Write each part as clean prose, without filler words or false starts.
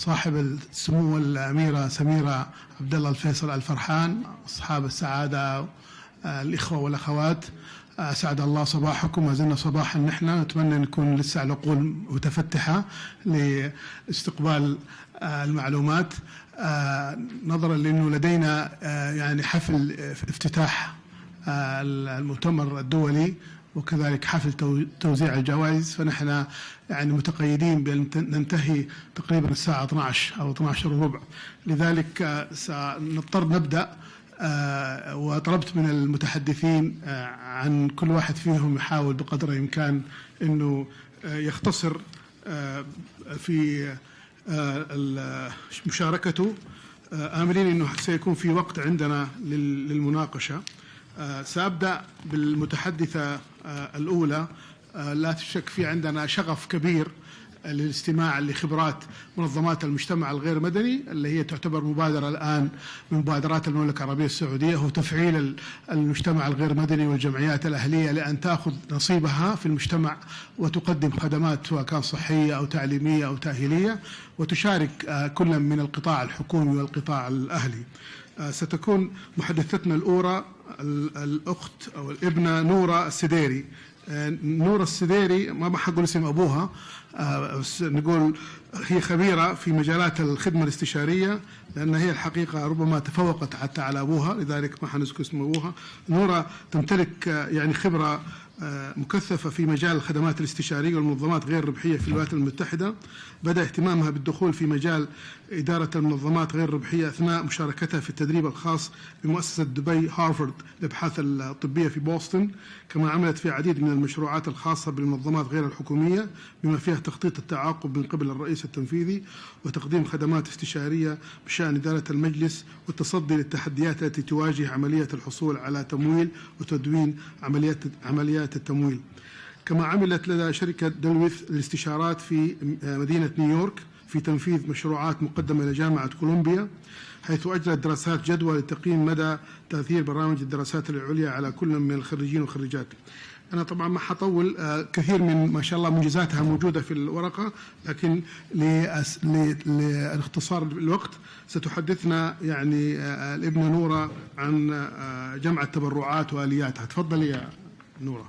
صاحب السمو الأميرة سميرة عبد الله الفيصل الفرحان، أصحاب السعادة الإخوة والأخوات، أسعد الله صباحكم. ما زلنا صباحا نحن نتمنى أن يكون لسه العقول متفتحة لاستقبال المعلومات، نظرا لأنه لدينا يعني حفل افتتاح المؤتمر الدولي وكذلك حفل توزيع الجوائز، فنحن يعني متقيدين بأن ننتهي تقريبا الساعة 12 أو 12 وربع، لذلك سنضطر نبدأ. وطلبت من المتحدثين عن كل واحد فيهم يحاول بقدر الإمكان أنه يختصر في مشاركته، آملين أنه سيكون في وقت عندنا للمناقشة. سأبدأ بالمتحدثة الأولى. لا شك في عندنا شغف كبير للاستماع لخبرات منظمات المجتمع الغير مدني اللي هي تعتبر مبادرة الآن من مبادرات المملكة العربية السعودية، هو تفعيل المجتمع الغير مدني والجمعيات الأهلية لأن تأخذ نصيبها في المجتمع وتقدم خدمات سواء كان صحية أو تعليمية أو تأهيلية، وتشارك كل من القطاع الحكومي والقطاع الأهلي. ستكون محدثتنا الأولى الأخت أو الابنة نورة السديري. نورة السديري ما حقول اسم أبوها، بس نقول هي خبيرة في مجالات الخدمة الاستشارية، لأن هي الحقيقة ربما تفوقت حتى على أبوها، لذلك ما حنذكر اسم أبوها. نورة تمتلك يعني خبرة مكثفة في مجال الخدمات الاستشارية والمنظمات غير الربحية في الولايات المتحدة. بدأ اهتمامها بالدخول في مجال إدارة المنظمات غير الربحية أثناء مشاركتها في التدريب الخاص بمؤسسة دبي هارفارد للأبحاث الطبية في بوسطن، كما عملت في عديد من المشروعات الخاصة بالمنظمات غير الحكومية بما فيها تخطيط التعاقب من قبل الرئيس التنفيذي وتقديم خدمات استشارية بشأن إدارة المجلس والتصدي للتحديات التي تواجه عملية الحصول على تمويل وتدوين عمليات التمويل. كما عملت لدى شركة دولي للاستشارات في مدينة نيويورك في تنفيذ مشروعات مقدمة إلى جامعة كولومبيا، حيث أجرت دراسات جدوى لتقييم مدى تأثير برامج الدراسات العليا على كل من الخريجين والخريجات. أنا طبعا ما حطول، كثير من ما شاء الله منجزاتها موجودة في الورقة، لكن لاختصار الوقت ستحدثنا يعني الابنة نورة عن جمع التبرعات وآلياتها. تفضلي يا نورة.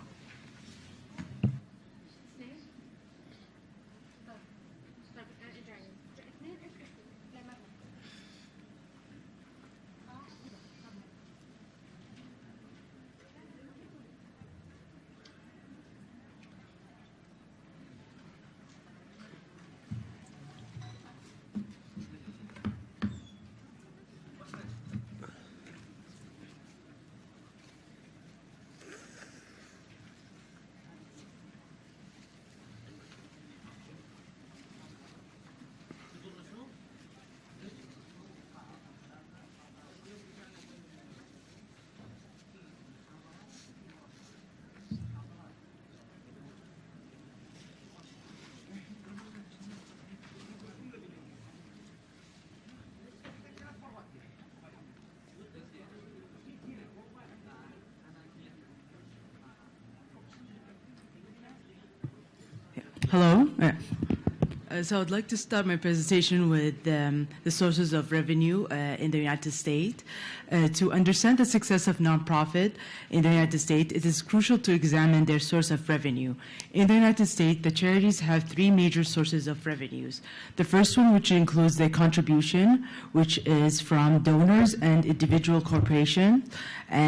Hello. So I'd like to start my presentation with the sources of revenue in the United States. To understand the success of nonprofit in the United States, it is crucial to examine their source of revenue. In the United States, the charities have three major sources of revenues. The first one, which includes the contribution, which is from donors and individual corporations.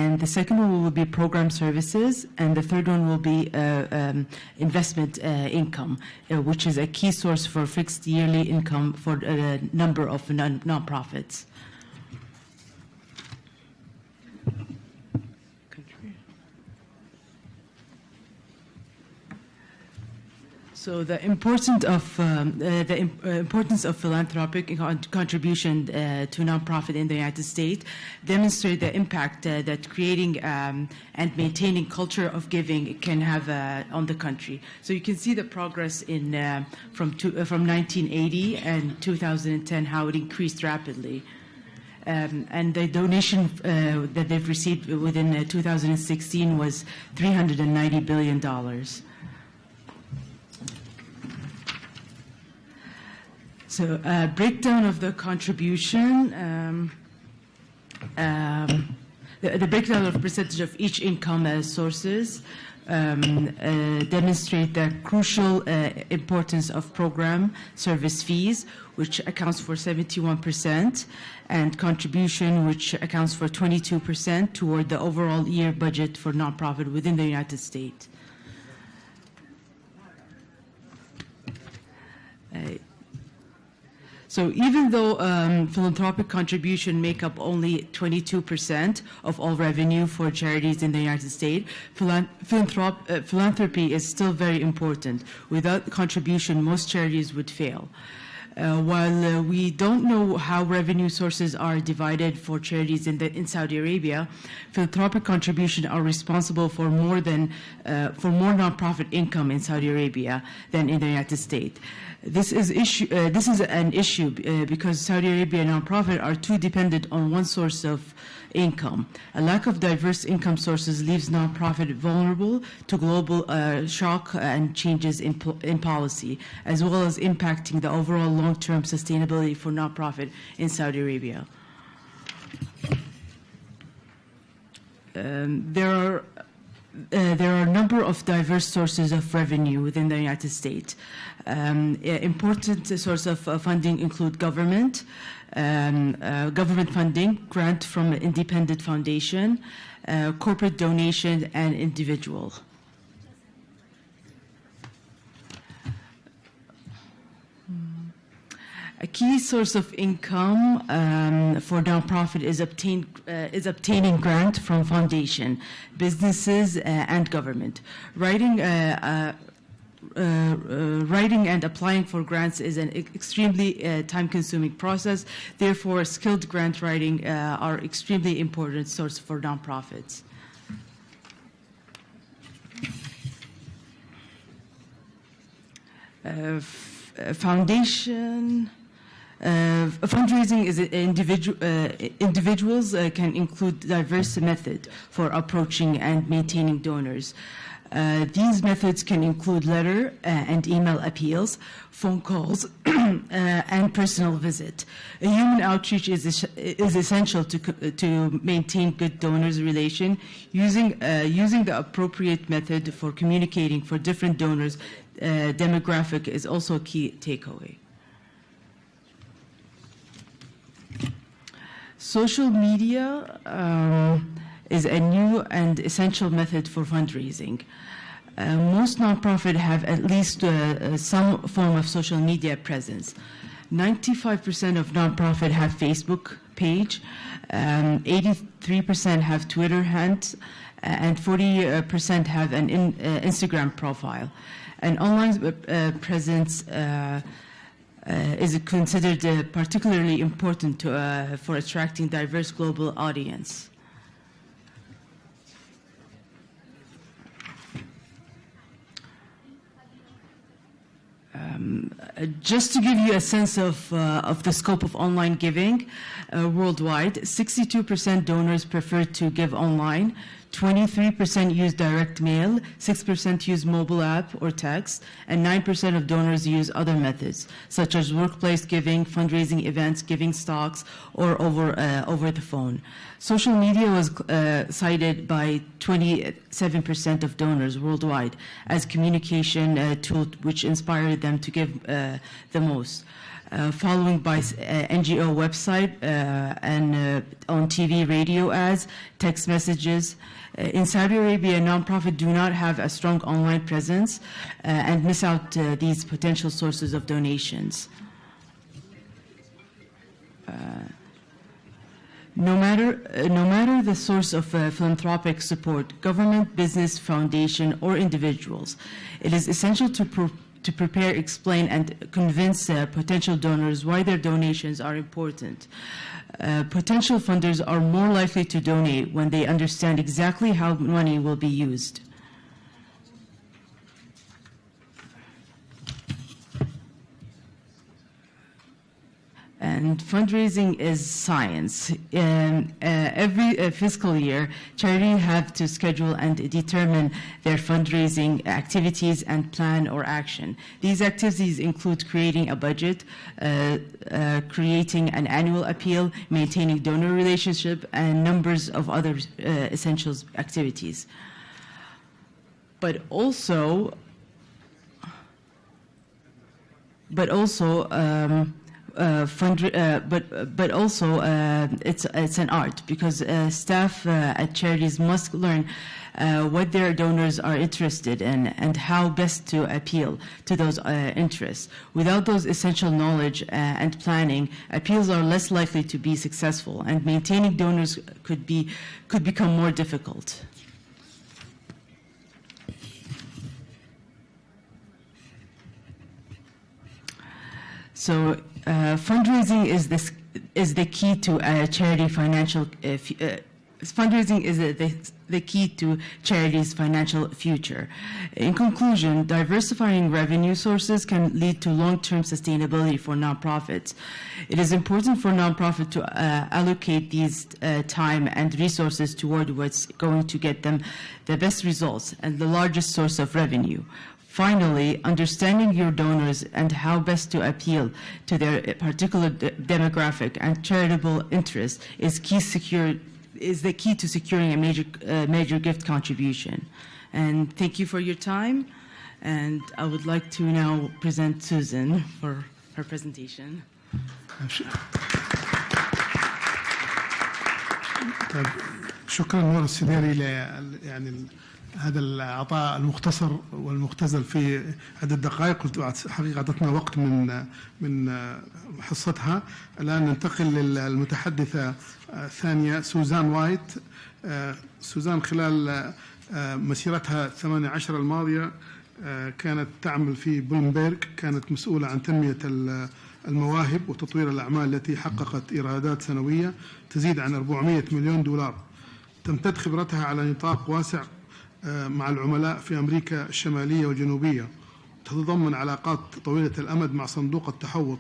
And the second one will be program services. And the third one will be investment income, which is a key source for fixed yearly income for a number of nonprofits. So the importance of philanthropic contribution to nonprofit in the United States demonstrate the impact that creating and maintaining culture of giving can have on the country. So you can see the progress in from 1980 and 2010, how it increased rapidly. And the donation that they've received within 2016 was $390 billion. So breakdown of the contribution, the breakdown of percentage of each income sources demonstrate the crucial importance of program service fees, which accounts for 71%, and contribution, which accounts for 22% toward the overall year budget for nonprofit within the United States. So even though philanthropic contribution make up only 22% of all revenue for charities in the United States, philanthropy is still very important. Without contribution, most charities would fail. While we don't know how revenue sources are divided for charities in Saudi Arabia, philanthropic contributions are responsible for more nonprofit income in Saudi Arabia than in the United States. This is an issue because Saudi Arabia nonprofit are too dependent on one source of income. A lack of diverse income sources leaves nonprofit vulnerable to global shock and changes in policy, as well as impacting the overall long-term sustainability for nonprofit in Saudi Arabia. There are a number of diverse sources of revenue within the United States. Important sources of funding include government funding, grant from an independent foundation, corporate donation, and individual. A key source of income for nonprofit is obtaining grant from foundation, businesses, and government. Writing and applying for grants is an extremely time-consuming process. Therefore, skilled grant writing are extremely important source for nonprofits. Fundraising is individuals can include diverse methods for approaching and maintaining donors. These methods can include letter and email appeals, phone calls, and personal visit. Human outreach is essential to maintain good donors relation. Using the appropriate method for communicating for different donors demographic is also a key takeaway. Social media is a new and essential method for fundraising. Most nonprofits have at least some form of social media presence. 95% of nonprofits have Facebook page, 83% have Twitter hands, and 40% have an Instagram profile. An online presence is considered particularly important for attracting diverse global audience. Just to give you a sense of the scope of online giving worldwide, 62% donors prefer to give online, 23% use direct mail, 6% use mobile app or text, and 9% of donors use other methods, such as workplace giving, fundraising events, giving stocks, or over the phone. Social media was cited by 27% of donors worldwide as communication tool which inspired them to give the most. Following by NGO website and on TV, radio ads, text messages. In Saudi Arabia, nonprofits do not have a strong online presence and miss out these potential sources of donations. No matter the source of philanthropic support, government, business, foundation, or individuals, it is essential to prepare, explain, and convince potential donors why their donations are important. Potential funders are more likely to donate when they understand exactly how money will be used. And and fundraising is science. Every fiscal year, charities have to schedule and determine their fundraising activities and plan or action. These activities include creating a budget, creating an annual appeal, maintaining donor relationship, and numbers of other essential activities. But also, it's an art, because staff at charities must learn what their donors are interested in and how best to appeal to those interests. Without those essential knowledge and planning, appeals are less likely to be successful, and maintaining donors could become more difficult. So fundraising is the key to charity financial. Fundraising is the key to charities' financial future. In conclusion, diversifying revenue sources can lead to long-term sustainability for nonprofits. It is important for nonprofits to allocate these time and resources toward what's going to get them the best results and the largest source of revenue. Finally, understanding your donors and how best to appeal to their particular demographic and charitable interest is the key to securing a major gift contribution. And thank you for your time. And I would like to now present Susan for her presentation. شكرا نور السديري يعني هذا العطاء المختصر والمختزل في عدة دقائق. قلت حقيقة أعطتنا وقت من حصتها. الآن ننتقل للمتحدثة الثانية سوزان وايت. سوزان خلال مسيرتها 18 الماضية كانت تعمل في بلومبيرغ، كانت مسؤولة عن تنمية المواهب وتطوير الأعمال التي حققت إيرادات سنوية تزيد عن 400 مليون دولار. تمتد خبرتها على نطاق واسع مع العملاء في أمريكا الشمالية والجنوبية، تتضمن علاقات طويلة الأمد مع صندوق التحوط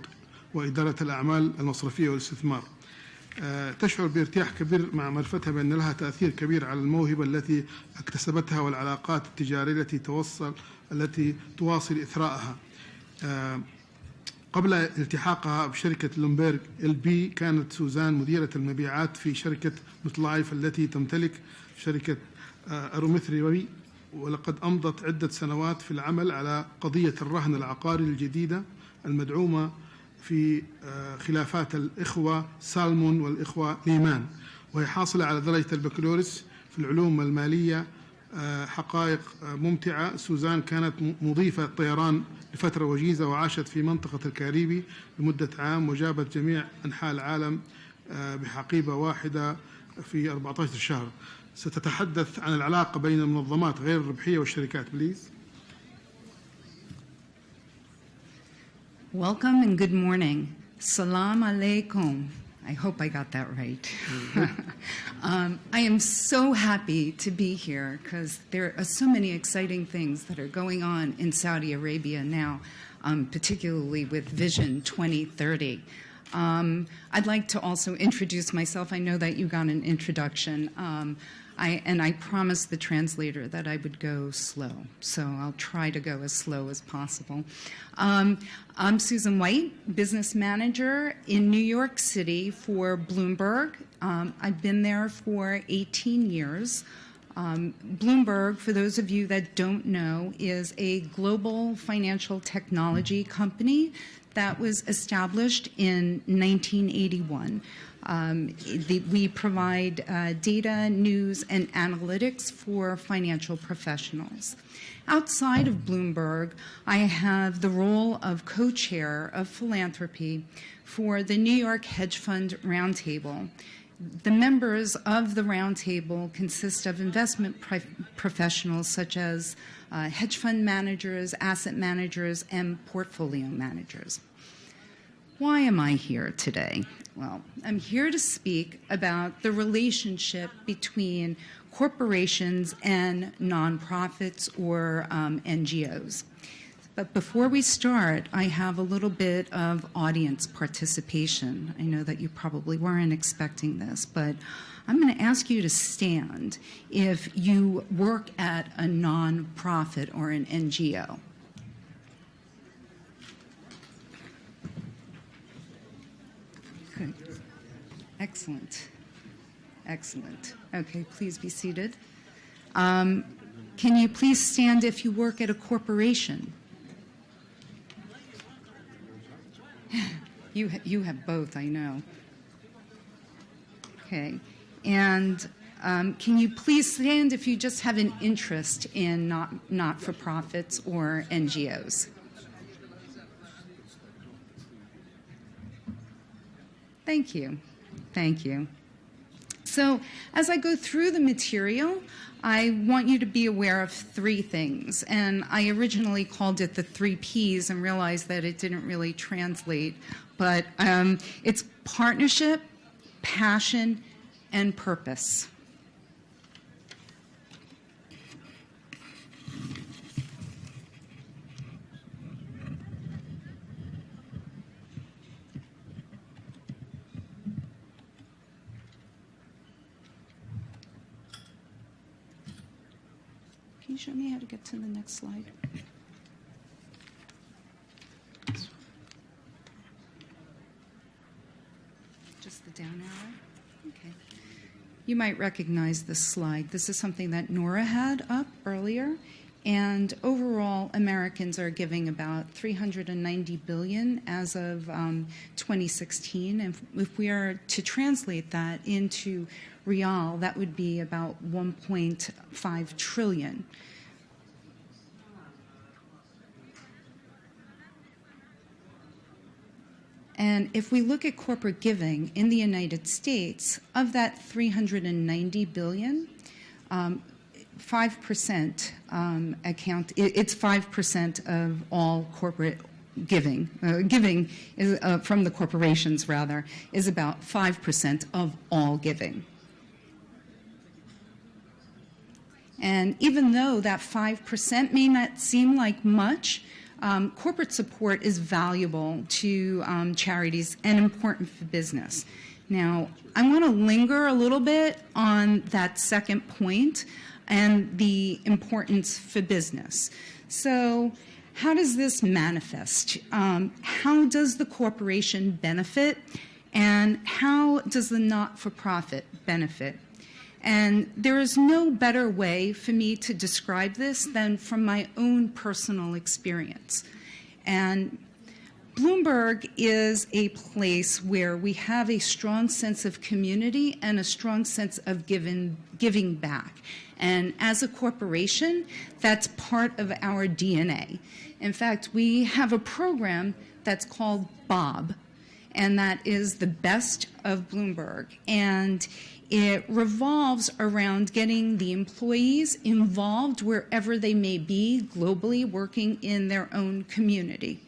وإدارة الأعمال المصرفية والاستثمار. تشعر بارتياح كبير مع معرفتها بأن لها تأثير كبير على الموهبة التي اكتسبتها والعلاقات التجارية التي تواصل إثراءها. قبل التحاقها بشركة لومبيرغ LP كانت سوزان مديرة المبيعات في شركة متلايف التي تمتلك شركة أرومثري، ولقد أمضت عدة سنوات في العمل على قضية الرهن العقاري الجديدة المدعومة في خلافات الإخوة سالمون والإخوة ليمان، وهي حاصلة على درجة البكالوريوس في العلوم المالية. حقائق ممتعة. سوزان كانت مضيفة طيران لفترة وجيزة وعاشت في منطقة الكاريبي لمدة عام، وجابت جميع أنحاء العالم بحقيبة واحدة في 14 شهر. ستتحدث عن العلاقة بين المنظمات غير الربحية والشركات. بليز. Welcome and good morning. Salam alaikum. I hope I got that right. I am so happy to be here because there are so many exciting things that are going on in Saudi Arabia now, particularly with Vision 2030. I'd like to also introduce myself. I know that you got an introduction. I promised the translator that I would go slow, so I'll try to go as slow as possible. I'm Susan White, business manager in New York City for Bloomberg. I've been there for 18 years. Bloomberg, for those of you that don't know, is a global financial technology company that was established in 1981. We provide data, news, and analytics for financial professionals. Outside of Bloomberg, I have the role of co-chair of philanthropy for the New York Hedge Fund Roundtable. The members of the roundtable consist of investment professionals such as hedge fund managers, asset managers, and portfolio managers. Why am I here today? Well, I'm here to speak about the relationship between corporations and nonprofits or NGOs. But before we start, I have a little bit of audience participation. I know that you probably weren't expecting this, but I'm going to ask you to stand if you work at a nonprofit or an NGO. Good. Excellent. Excellent. Okay, please be seated. Can you please stand if you work at a corporation? You have both, I know. Okay. And can you please stand if you just have an interest in not-for-profits or NGOs? Thank you. Thank you. So as I go through the material, I want you to be aware of three things. And I originally called it the 3 Ps and realized that it didn't really translate. But it's partnership, passion, and purpose. Can you show me how to get to the next slide? Just the down arrow? Okay. You might recognize this slide. This is something that Nora had up earlier. And overall, Americans are giving about $390 billion as of 2016. And if we are to translate that into real, that would be about 1.5 trillion. And if we look at corporate giving in the United States, of that $390 billion, 5% it's 5% of all corporate giving. Giving is, from the corporations, rather, is about 5% of all giving. And even though that 5% may not seem like much, corporate support is valuable to charities and important for business. Now, I want to linger a little bit on that second point and the importance for business. So, how does this manifest? How does the corporation benefit? And how does the not-for-profit benefit? And there is no better way for me to describe this than from my own personal experience. And Bloomberg is a place where we have a strong sense of community and a strong sense of giving back. And as a corporation, that's part of our DNA. In fact, we have a program that's called BOB, and that is the best of Bloomberg. And it revolves around getting the employees involved wherever they may be globally, working in their own community.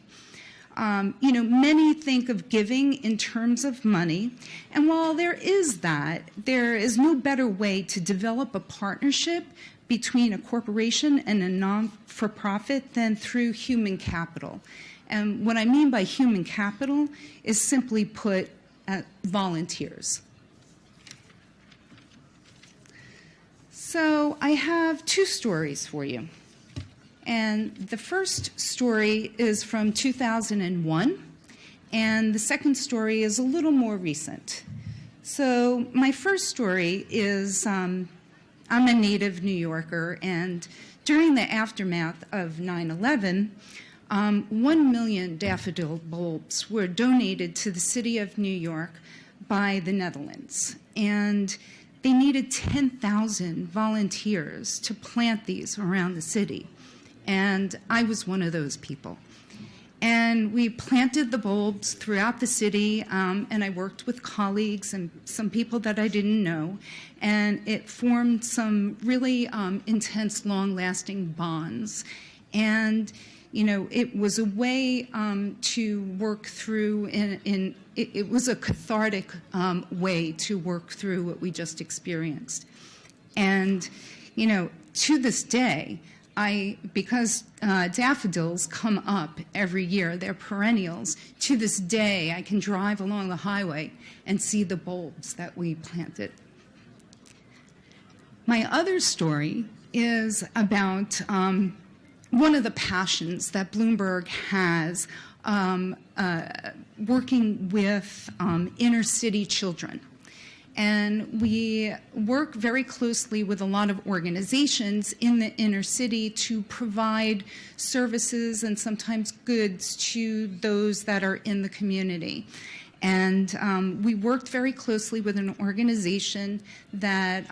Many think of giving in terms of money, and while there is that, there is no better way to develop a partnership between a corporation and a non-for-profit than through human capital. And what I mean by human capital is simply put, volunteers. So I have 2 stories for you. And the first story is from 2001, and the second story is a little more recent. So my first story is, I'm a native New Yorker, and during the aftermath of 9/11, 1 million daffodil bulbs were donated to the city of New York by the Netherlands. And they needed 10,000 volunteers to plant these around the city. And I was one of those people. And we planted the bulbs throughout the city, and I worked with colleagues and some people that I didn't know, and it formed some really intense, long-lasting bonds. And, it was a way to work through, it was a cathartic way to work through what we just experienced. And, to this day, because daffodils come up every year, they're perennials, to this day I can drive along the highway and see the bulbs that we planted. My other story is about one of the passions that Bloomberg has working with inner city children. And we work very closely with a lot of organizations in the inner city to provide services and sometimes goods to those that are in the community. And we worked very closely with an organization that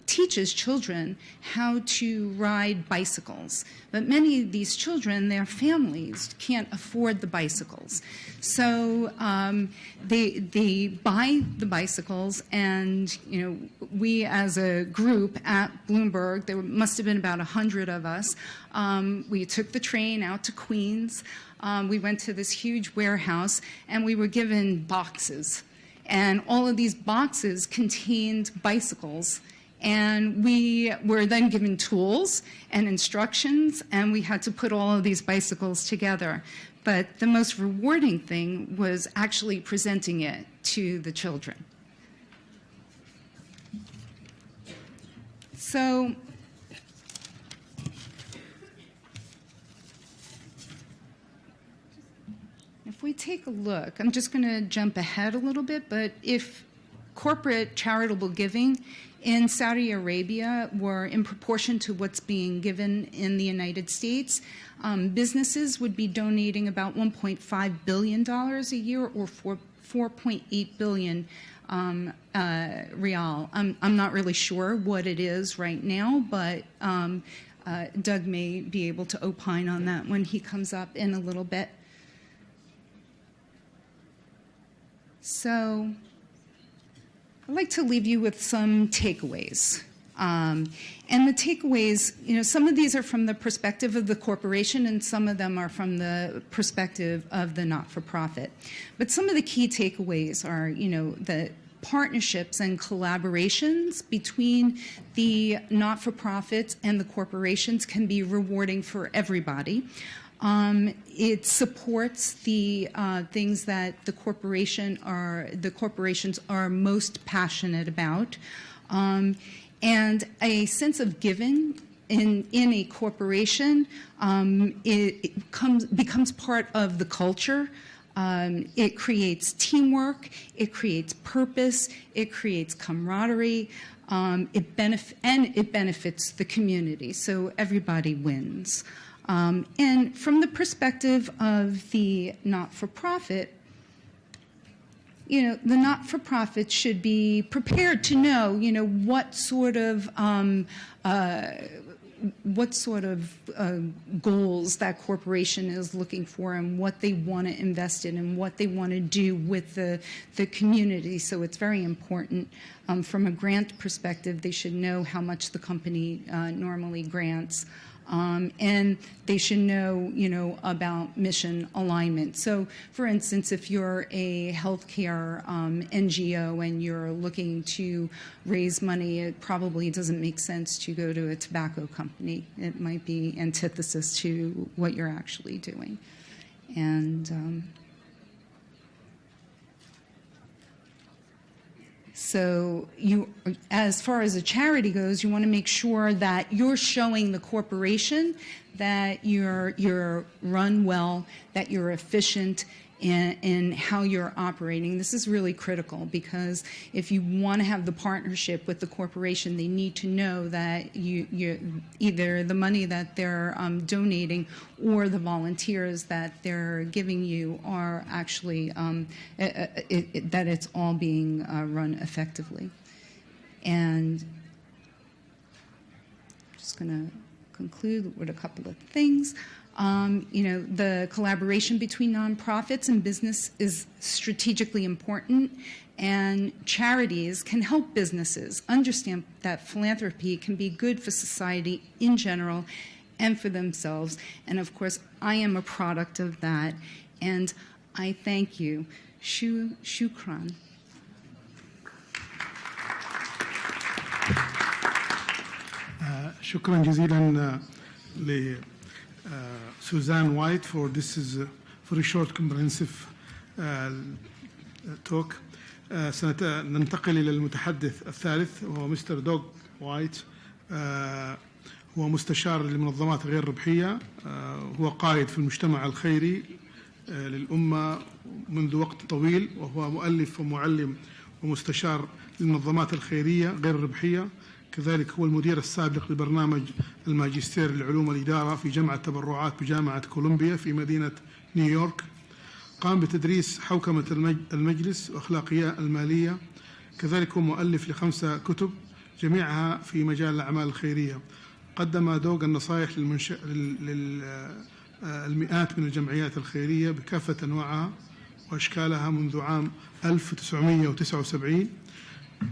teaches children how to ride bicycles. But many of these children, their families can't afford the bicycles. So they buy the bicycles, and we as a group at Bloomberg, there must have been about 100 of us, we took the train out to Queens. We went to this huge warehouse, and we were given boxes. And all of these boxes contained bicycles. And we were then given tools and instructions, and we had to put all of these bicycles together. But the most rewarding thing was actually presenting it to the children. So if we take a look, I'm just going to jump ahead a little bit, but if corporate charitable giving in Saudi Arabia were in proportion to what's being given in the United States, businesses would be donating about $1.5 billion a year, or 4.8 billion real. I'm not really sure what it is right now, but Doug may be able to opine on that when he comes up in a little bit. So I'd like to leave you with some takeaways. And the takeaways, some of these are from the perspective of the corporation, and some of them are from the perspective of the not-for-profit. But some of the key takeaways are, the partnerships and collaborations between the not-for-profits and the corporations can be rewarding for everybody. It supports the things that the corporations are most passionate about, and a sense of giving in a corporation becomes part of the culture. It creates teamwork, it creates purpose, it creates camaraderie, it benefits the community, so everybody wins. And from the perspective of the not-for-profit, the not-for-profit should be prepared to know, what sort of goals that corporation is looking for, and what they want to invest in, and what they want to do with the community. So it's very important. From a grant perspective, they should know how much the company normally grants. And they should know, about mission alignment. So, for instance, if you're a healthcare NGO and you're looking to raise money, it probably doesn't make sense to go to a tobacco company. It might be antithesis to what you're actually doing. And so as far as a charity goes, you want to make sure that you're showing the corporation that you're run well, that you're efficient in how you're operating. This is really critical, because if you want to have the partnership with the corporation, they need to know that you either the money that they're donating or the volunteers that they're giving you are actually that it's all being run effectively. And I'm just going to conclude with a couple of things. The collaboration between nonprofits and business is strategically important, and charities can help businesses understand that philanthropy can be good for society in general and for themselves. And of course, I am a product of that, and I thank you. Shukran. شكرا جزيلا لسوزان وايت for this is a very short comprehensive talk. ننتقل إلى المتحدث الثالث وهو مستر دوغ وايت. هو مستشار للمنظمات الغير ربحية. هو قائد في المجتمع الخيري للأمة منذ وقت طويل، وهو مؤلف ومعلم ومستشار للمنظمات الخيرية غير الربحية. كذلك هو المدير السابق لبرنامج الماجستير لعلوم الإدارة في جامعة تبرعات بجامعة كولومبيا في مدينة نيويورك. قام بتدريس حوكمة المجلس وأخلاقيات المالية. كذلك هو مؤلف ل5 كتب جميعها في مجال الأعمال الخيرية. قدم دوغ النصائح للمئات من الجمعيات الخيرية بكافة أنواعها وأشكالها منذ عام 1979.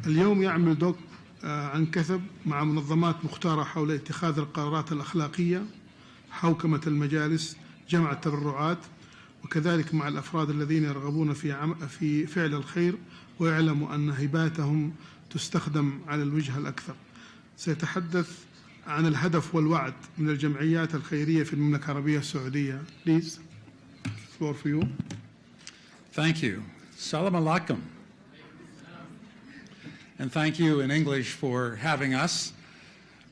اليوم يعمل دوغ عن كثب مع منظمات مختارة حول اتخاذ القرارات الأخلاقية، حوكمة المجالس، جمع التبرعات، وكذلك مع الأفراد الذين يرغبون في فعل الخير ويعلموا أن هباتهم تستخدم على الوجه الأكثر. سيتحدث عن الهدف والوعد من الجمعيات الخيرية في المملكة العربية السعودية. Please, floor for you. Thank you. Salam alaikum. And thank you in English for having us.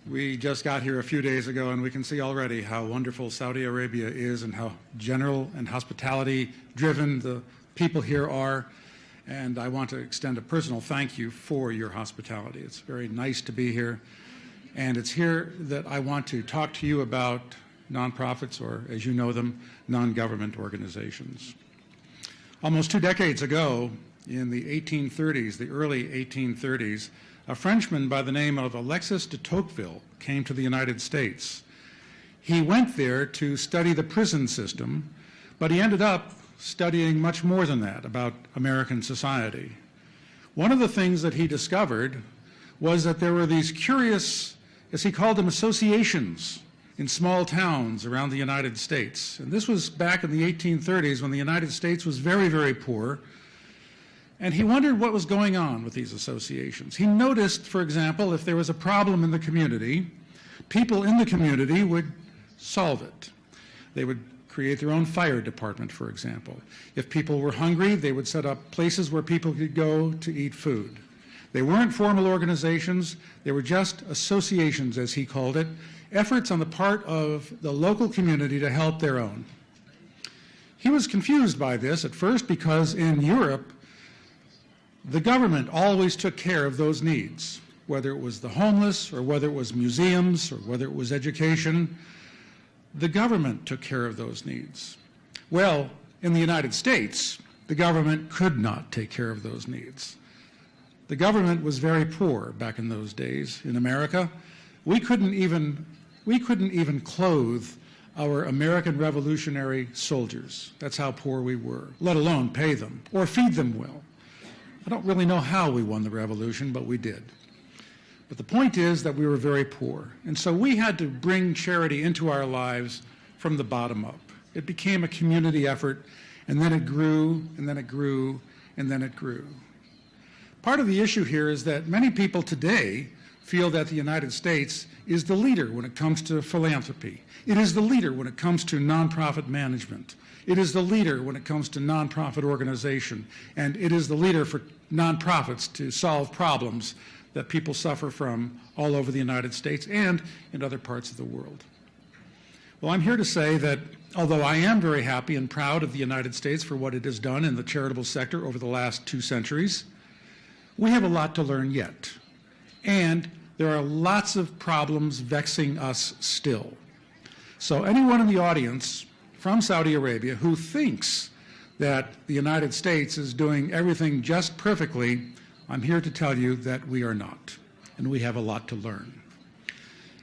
We just got here a few days ago, and we can see already how wonderful Saudi Arabia is and how general and hospitality-driven the people here are. And I want to extend a personal thank you for your hospitality. It's very nice to be here. And it's here that I want to talk to you about nonprofits, or as you know them, non-government organizations. Almost 2 decades ago, in the 1830s, the early 1830s, a Frenchman by the name of Alexis de Tocqueville came to the United States. He went there to study the prison system, but he ended up studying much more than that about American society. One of the things that he discovered was that there were these curious, as he called them, associations in small towns around the United States. And this was back in the 1830s when the United States was very, very poor. And he wondered what was going on with these associations. He noticed, for example, if there was a problem in the community, people in the community would solve it. They would create their own fire department, for example. If people were hungry, they would set up places where people could go to eat food. They weren't formal organizations, they were just associations, as he called it, efforts on the part of the local community to help their own. He was confused by this at first because in Europe, the government always took care of those needs, whether it was the homeless or whether it was museums or whether it was education. The government took care of those needs. Well, in the United States, the government could not take care of those needs. The government was very poor back in those days in America. We couldn't even clothe our American Revolutionary soldiers. That's how poor we were, let alone pay them or feed them well. I don't really know how we won the revolution, but we did. But the point is that we were very poor. And so we had to bring charity into our lives from the bottom up. It became a community effort, and then it grew, and then it grew, and then it grew. Part of the issue here is that many people today feel that the United States is the leader when it comes to philanthropy. It is the leader when it comes to nonprofit management. It is the leader when it comes to nonprofit organization, and it is the leader for nonprofits to solve problems that people suffer from all over the United States and in other parts of the world. Well, I'm here to say that although I am very happy and proud of the United States for what it has done in the charitable sector over the last 2 centuries, we have a lot to learn yet. And there are lots of problems vexing us still. So anyone in the audience from Saudi Arabia who thinks that the United States is doing everything just perfectly, I'm here to tell you that we are not, and we have a lot to learn.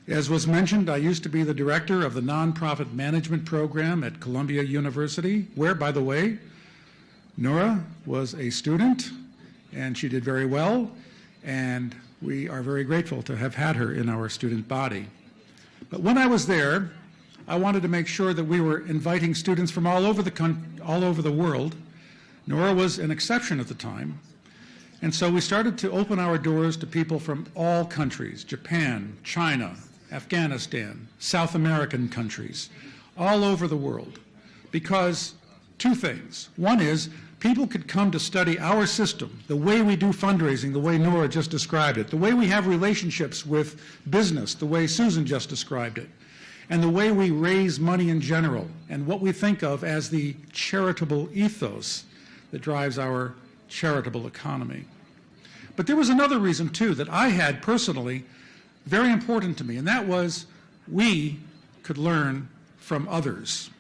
As was mentioned, I used to be the director of the nonprofit management program at Columbia University, where, by the way, Nora was a student, and she did very well, and we are very grateful to have had her in our student body. But when I was there, I wanted to make sure that we were inviting students from all over the world. Nora was an exception at the time. And so we started to open our doors to people from all countries, Japan, China, Afghanistan, South American countries, all over the world, because two things. One is people could come to study our system, the way we do fundraising, the way Nora just described it, the way we have relationships with business, the way Susan just described it, and the way we raise money in general, and what we think of as the charitable ethos that drives our charitable economy. But there was another reason, too, that I had personally very important to me, and that was we could learn from others.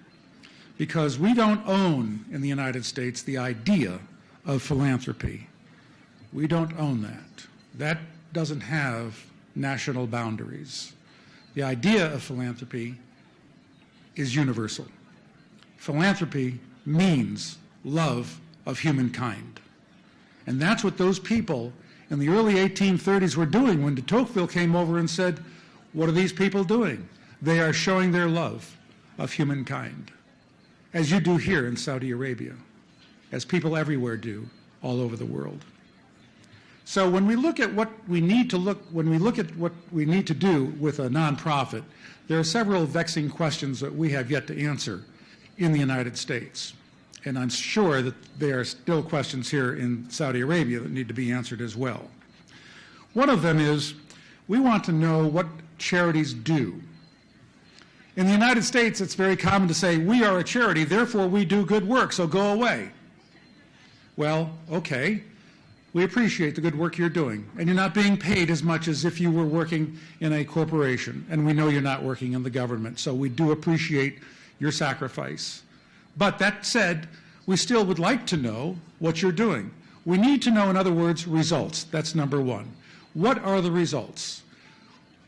Because we don't own in the United States the idea of philanthropy. We don't own that. That doesn't have national boundaries. The idea of philanthropy is universal. Philanthropy means love of humankind. And that's what those people in the early 1830s were doing when de Tocqueville came over and said, what are these people doing? They are showing their love of humankind, as you do here in Saudi Arabia, as people everywhere do all over the world. So when we look at what we need to do with a nonprofit, there are several vexing questions that we have yet to answer in the United States. And I'm sure that there are still questions here in Saudi Arabia that need to be answered as well. One of them is, we want to know what charities do. In the United States, it's very common to say, we are a charity, therefore we do good work, so go away. Well, okay, we appreciate the good work you're doing, and you're not being paid as much as if you were working in a corporation, and we know you're not working in the government, so we do appreciate your sacrifice. But that said, we still would like to know what you're doing. We need to know, in other words, results. That's number one. What are the results?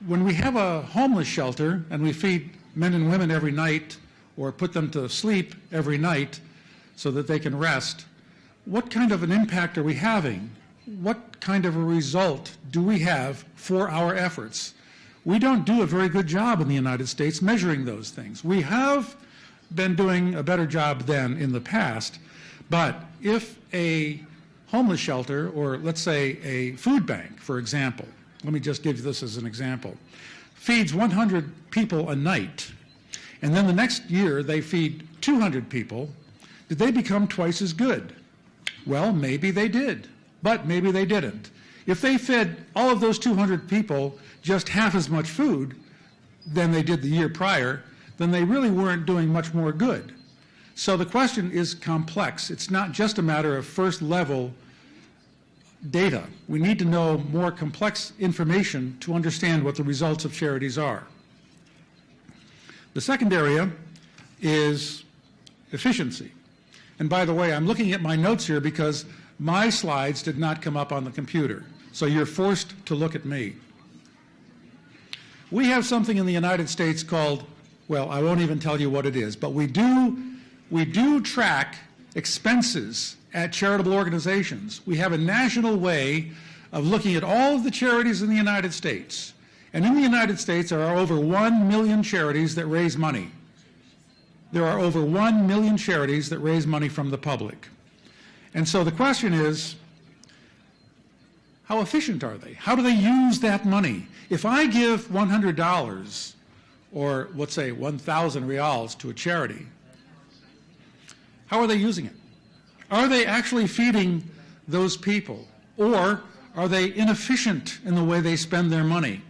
When we have a homeless shelter and we feed men and women every night or put them to sleep every night so that they can rest, what kind of an impact are we having? What kind of a result do we have for our efforts? We don't do a very good job in the United States measuring those things. We have been doing a better job than in the past, but if a homeless shelter, or let's say a food bank, for example, let me just give you this as an example, feeds 100 people a night, and then the next year they feed 200 people, did they become twice as good? Well, maybe they did, but maybe they didn't. If they fed all of those 200 people just half as much food than they did the year prior, then they really weren't doing much more good. So the question is complex. It's not just a matter of first-level data. We need to know more complex information to understand what the results of charities are. The second area is efficiency. And by the way, I'm looking at my notes here because my slides did not come up on the computer, so you're forced to look at me. We have something in the United States called, well, I won't even tell you what it is, but we do track expenses at charitable organizations. We have a national way of looking at all of the charities in the United States. And in the United States, there are over 1 million charities that raise money. There are over 1 million charities that raise money from the public. And so the question is, how efficient are they? How do they use that money? If I give $100, or let's say 1,000 reals to a charity, how are they using it? Are they actually feeding those people? Or are they inefficient in the way they spend their money?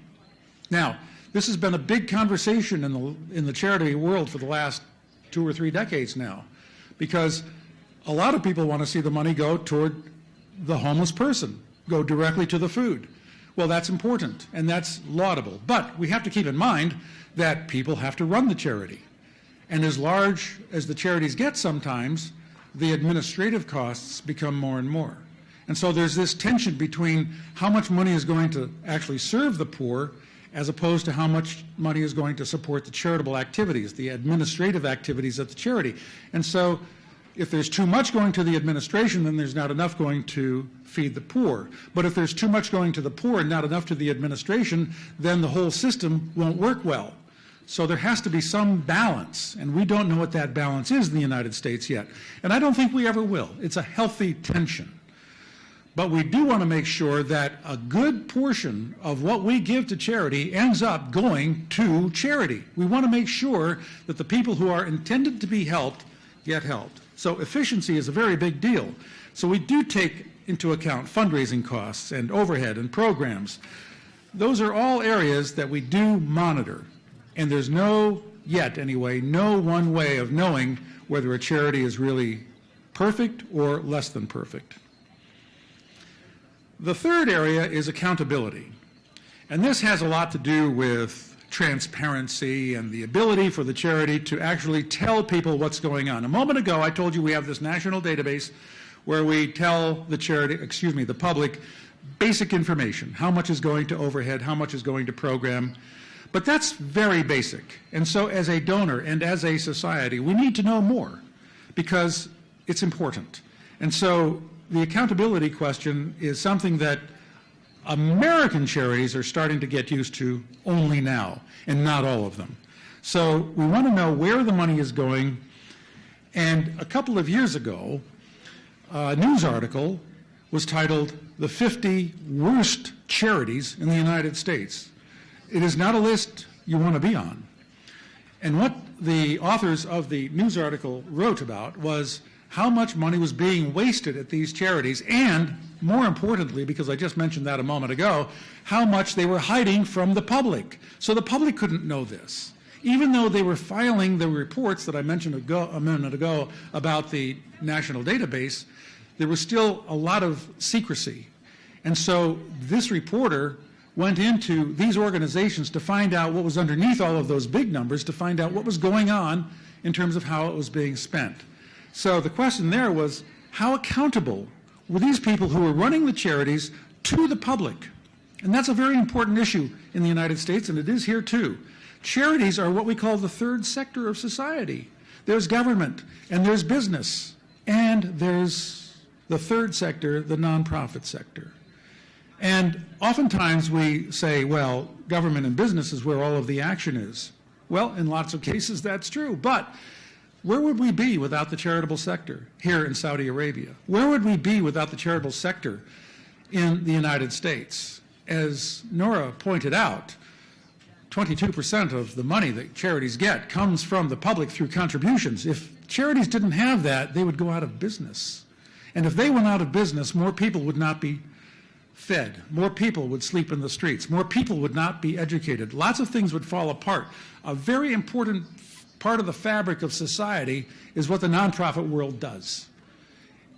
Now, this has been a big conversation in the charity world for the last 2 or 3 decades now, because a lot of people want to see the money go toward the homeless person, go directly to the food. Well, that's important, and that's laudable. But we have to keep in mind that people have to run the charity. And as large as the charities get sometimes, the administrative costs become more and more. And so there's this tension between how much money is going to actually serve the poor as opposed to how much money is going to support the charitable activities, the administrative activities of the charity. And so if there's too much going to the administration, then there's not enough going to feed the poor. But if there's too much going to the poor and not enough to the administration, then the whole system won't work well. So there has to be some balance, and we don't know what that balance is in the United States yet. And I don't think we ever will. It's a healthy tension. But we do want to make sure that a good portion of what we give to charity ends up going to charity. We want to make sure that the people who are intended to be helped get helped. So efficiency is a very big deal. So we do take into account fundraising costs and overhead and programs. Those are all areas that we do monitor. And there's no, yet anyway, no one way of knowing whether a charity is really perfect or less than perfect. The third area is accountability. And this has a lot to do with transparency and the ability for the charity to actually tell people what's going on. A moment ago, I told you we have this national database where we tell the charity, the public, basic information. How much is going to overhead, how much is going to program. But that's very basic. And so as a donor and as a society, we need to know more because it's important. And so the accountability question is something that American charities are starting to get used to only now, and not all of them. So we want to know where the money is going. And a couple of years ago, a news article was titled "The 50 Worst Charities in the United States." It is not a list you want to be on. And what the authors of the news article wrote about was how much money was being wasted at these charities, and more importantly, because I just mentioned that a moment ago, how much they were hiding from the public. So the public couldn't know this. Even though they were filing the reports that I mentioned a minute ago about the national database, there was still a lot of secrecy. And so this reporter went into these organizations to find out what was underneath all of those big numbers, to find out what was going on in terms of how it was being spent. So the question there was, how accountable were these people who were running the charities to the public? And that's a very important issue in the United States, and it is here too. Charities are what we call the third sector of society. There's government, and there's business, and there's the third sector, the nonprofit sector. And oftentimes we say, well, government and business is where all of the action is. Well, in lots of cases that's true, but where would we be without the charitable sector here in Saudi Arabia? Where would we be without the charitable sector in the United States? As Nora pointed out, 22% of the money that charities get comes from the public through contributions. If charities didn't have that, they would go out of business. And if they went out of business, more people would not be fed. More people would sleep in the streets. More people would not be educated. Lots of things would fall apart. A very important part of the fabric of society is what the nonprofit world does.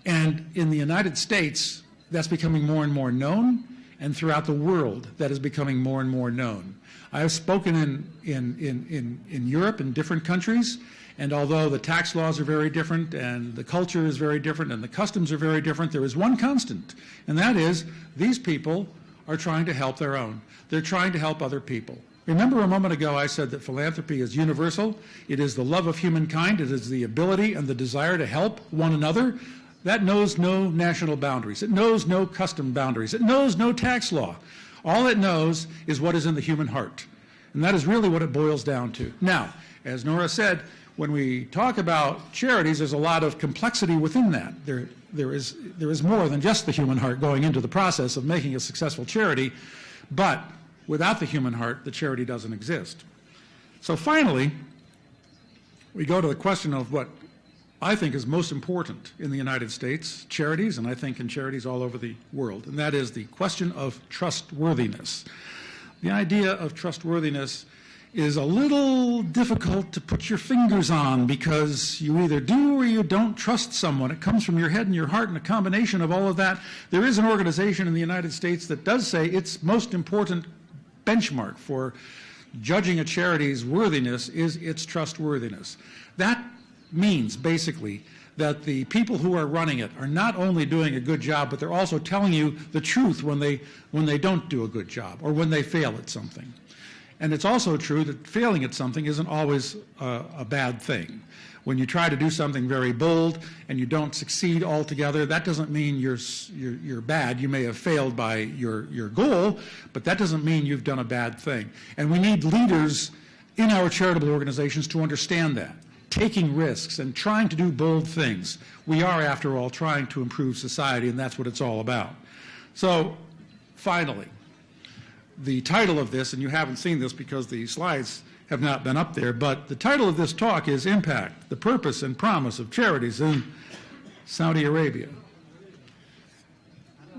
And in the United States, that's becoming more and more known, and throughout the world, that is becoming more and more known. I have spoken in Europe, in different countries, and although the tax laws are very different, and the culture is very different, and the customs are very different, there is one constant, and that is these people are trying to help their own. They're trying to help other people. Remember a moment ago I said that philanthropy is universal. It is the love of humankind. It is the ability and the desire to help one another. That knows no national boundaries. It knows no custom boundaries. It knows no tax law. All it knows is what is in the human heart. And that is really what it boils down to. Now, as Nora said, when we talk about charities, there's a lot of complexity within that. There is more than just the human heart going into the process of making a successful charity, but without the human heart, the charity doesn't exist. So finally, we go to the question of what I think is most important in the United States, charities, and I think in charities all over the world, and that is the question of trustworthiness. The idea of trustworthiness is a little difficult to put your fingers on because you either do or you don't trust someone. It comes from your head and your heart and a combination of all of that. There is an organization in the United States that does say its most important benchmark for judging a charity's worthiness is its trustworthiness. That means basically that the people who are running it are not only doing a good job, but they're also telling you the truth when they don't do a good job or when they fail at something. And it's also true that failing at something isn't always a bad thing. When you try to do something very bold and you don't succeed altogether, that doesn't mean you're bad. You may have failed by your goal, but that doesn't mean you've done a bad thing. And we need leaders in our charitable organizations to understand that, taking risks and trying to do bold things. We are, after all, trying to improve society, and that's what it's all about. So, finally, the title of this, and you haven't seen this because the slides have not been up there, but the title of this talk is Impact, the Purpose and Promise of Charities in Saudi Arabia.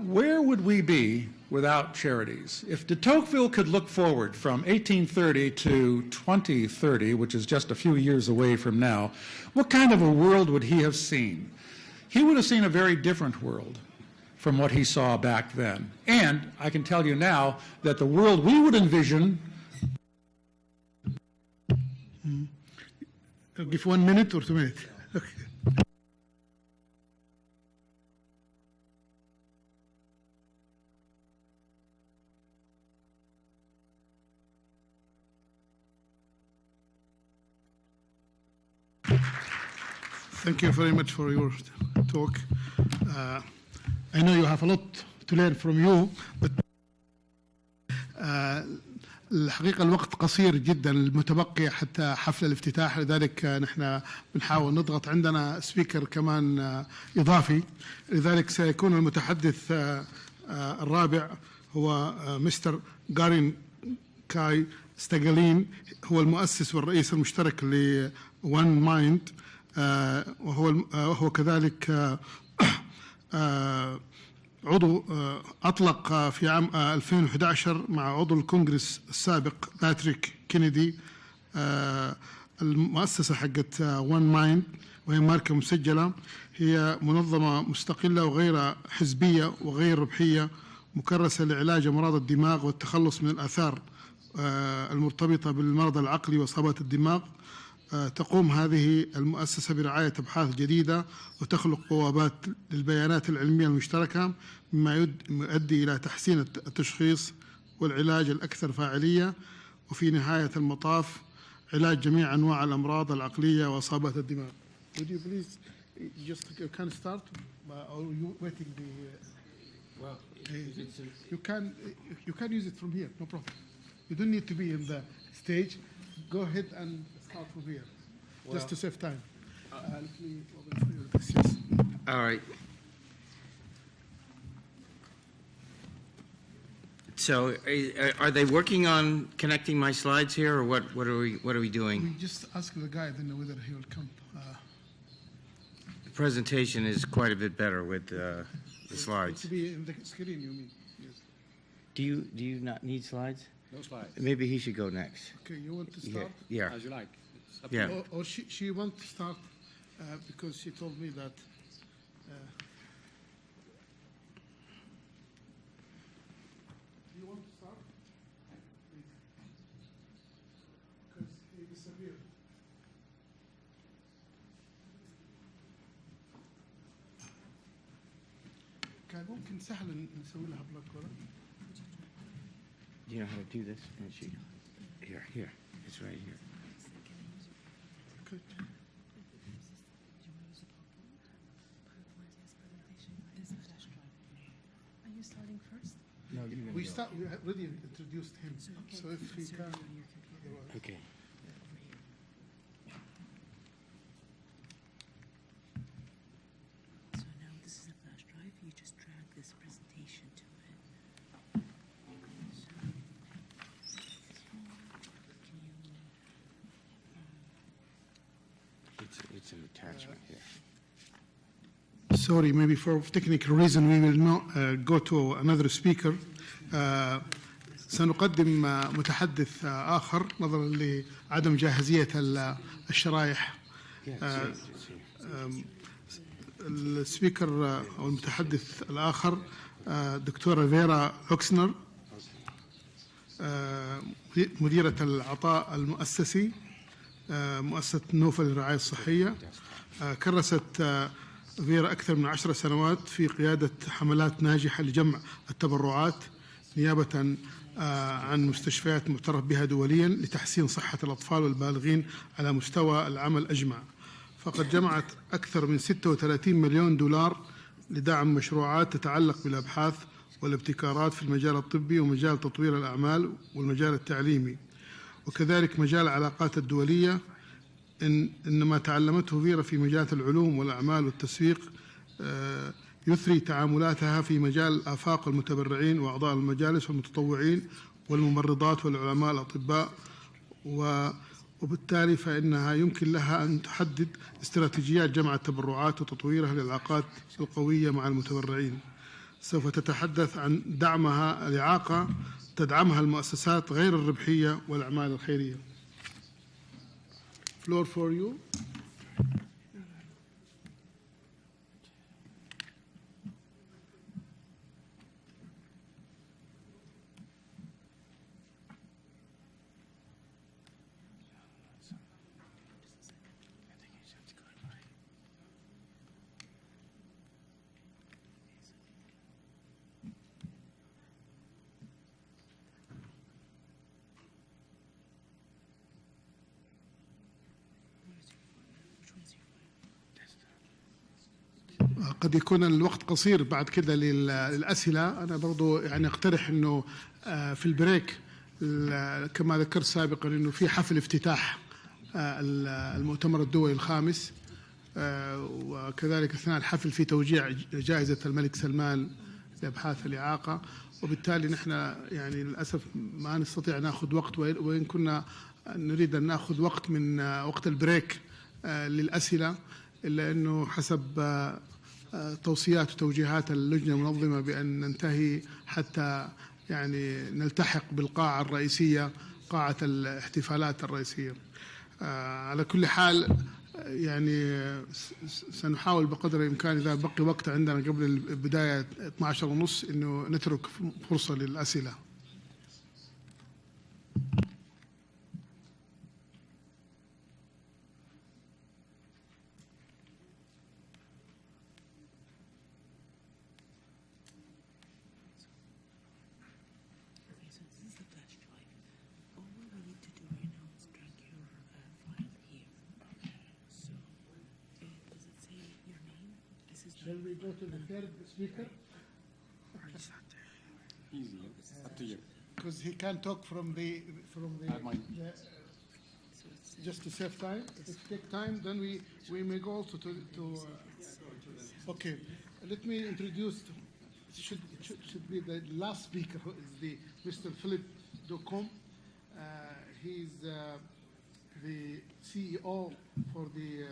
Where would we be without charities? If de Tocqueville could look forward from 1830 to 2030, which is just a few years away from now, what kind of a world would he have seen? He would have seen a very different world from what he saw back then. And I can tell you now that the world we would envision. I'll give 1 minute or 2 minutes. Okay. Thank you very much for your talk. I know you have a lot to learn from you, but الحقيقة الوقت قصير جدا المتبقي حتى حفل الافتتاح، لذلك نحن بنحاول نضغط. عندنا سبيكر كمان إضافي، لذلك سيكون المتحدث الرابع هو مستر غارين كاي ستاغالين، هو المؤسس والرئيس المشترك ل One Mind، وهو كذلك عضو أطلق في عام 2011 مع عضو الكونغرس السابق باتريك كينيدي المؤسسة حقت One Mind، وهي ماركة مسجلة، هي منظمة مستقلة وغير حزبية وغير ربحية مكرسة لعلاج أمراض الدماغ والتخلص من الآثار المرتبطة بالمرض العقلي وإصابات الدماغ. تقوم هذه المؤسسة برعاية أبحاث جديدة وتخلق بوابات للبيانات العلمية المشتركة، مما يؤدي إلى تحسين التشخيص والعلاج الأكثر فاعلية، وفي نهاية المطاف علاج جميع أنواع الأمراض العقلية وإصابات الدماغ. Would you please just can start or you waiting the well you can use it from here, no problem. You don't need to be in the stage. Go ahead and start from here, just to save time. All right. So, are they working on connecting my slides here, or what? What are we doing? We just ask the guy then whether he will come. The presentation is quite a bit better with the slides. To be in the screen, you mean? Yes. Do you not need slides? No slides. Maybe he should go next. Okay, you want to start? Yeah. As you like. It's up to Yeah. you. Or she wants to start because she told me that. You want to start? Please. Because he disappeared. كان ممكن سهل نسوي لها بلوك ولا؟ Do you know how to do this? Here. It's right here. Good. Are you starting first? No, We already introduced him, so if he can. Okay. So now this is a flash drive. You just drag this presentation to it. It's an attachment here. Sorry, maybe for technical reason we will not go to another speaker. سنقدم متحدث آخر نظرا لعدم جاهزية الشرائح. السبيكر أو المتحدث الآخر دكتورة فيرا أوكسنر، مديرة العطاء المؤسسي مؤسسة نوفل للرعاية الصحية. كرست فيرا أكثر من 10 سنوات في قيادة حملات ناجحة لجمع التبرعات نيابة عن مستشفيات معترف بها دوليا لتحسين صحة الأطفال والبالغين على مستوى العمل أجمع. فقد جمعت أكثر من 36 مليون دولار لدعم مشروعات تتعلق بالأبحاث والابتكارات في المجال الطبي ومجال تطوير الأعمال والمجال التعليمي، وكذلك مجال العلاقات الدولية. إن ما تعلمته فيرا في مجالات العلوم والأعمال والتسويق يثري تعاملاتها في مجال آفاق المتبرعين وأعضاء المجالس والمتطوعين والممرضات والعلماء الأطباء، وبالتالي فإنها يمكن لها أن تحدد استراتيجيات جمع التبرعات وتطويرها للعلاقات القوية مع المتبرعين. سوف تتحدث عن دعمها الإعاقة، تدعمها المؤسسات غير الربحية والأعمال الخيرية. Floor for you. قد يكون الوقت قصير بعد كده للأسئلة. أنا برضو يعني أقترح أنه في البريك كما ذكرت سابقا أنه في حفل افتتاح المؤتمر الدولي الخامس، وكذلك أثناء الحفل في توزيع جائزة الملك سلمان لأبحاث الإعاقة، وبالتالي نحن يعني للأسف ما نستطيع نأخذ وقت، وإن كنا نريد أن نأخذ وقت من وقت البريك للأسئلة، إلا أنه حسب توصيات وتوجيهات اللجنة المنظمة بأن ننتهي حتى يعني نلتحق بالقاعة الرئيسية، قاعة الاحتفالات الرئيسية. على كل حال يعني سنحاول بقدر الإمكان إذا بقي وقت عندنا قبل البداية 12:30 إنه نترك فرصة للأسئلة. Okay, so this is the flash drive. All we need to do right now is drag your file here. Okay. So, does it say your name? This is Shall we go to the third speaker? Easy, up to you. Because he can talk from the just to save time. If it take time, then we may go also to okay. Let me introduce. Should be the last speaker, who is the Mr. Philip Docom. He's the CEO for the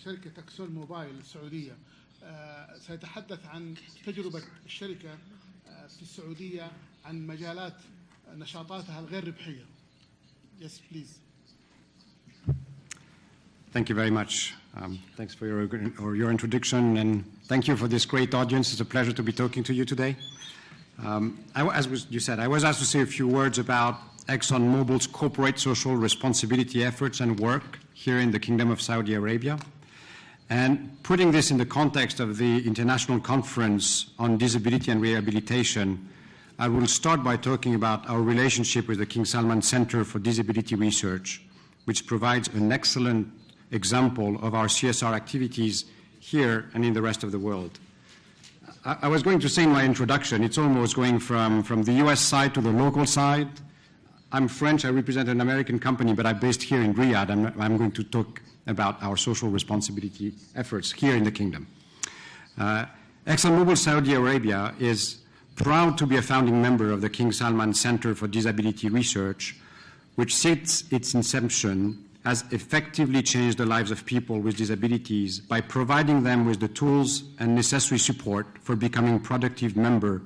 شركة أكسون موبايل السعودية. سيتحدث عن تجربة الشركة في السعودية عن مجالات نشاطاتها الغير ربحية. Yes, please. Thank you very much. Thanks for your introduction, and thank you for this great audience. It's a pleasure to be talking to you today. As you said, I was asked to say a few words about ExxonMobil's corporate social responsibility efforts and work here in the Kingdom of Saudi Arabia. And putting this in the context of the International Conference on Disability and Rehabilitation, I will start by talking about our relationship with the King Salman Center for Disability Research, which provides an excellent example of our CSR activities here and in the rest of the world. I was going to say in my introduction, it's almost going from the US side to the local side. I'm French, I represent an American company, but I'm based here in Riyadh. I'm going to talk about our social responsibility efforts here in the kingdom. ExxonMobil Saudi Arabia is proud to be a founding member of the King Salman Center for Disability Research, which since its inception has effectively changed the lives of people with disabilities by providing them with the tools and necessary support for becoming a productive member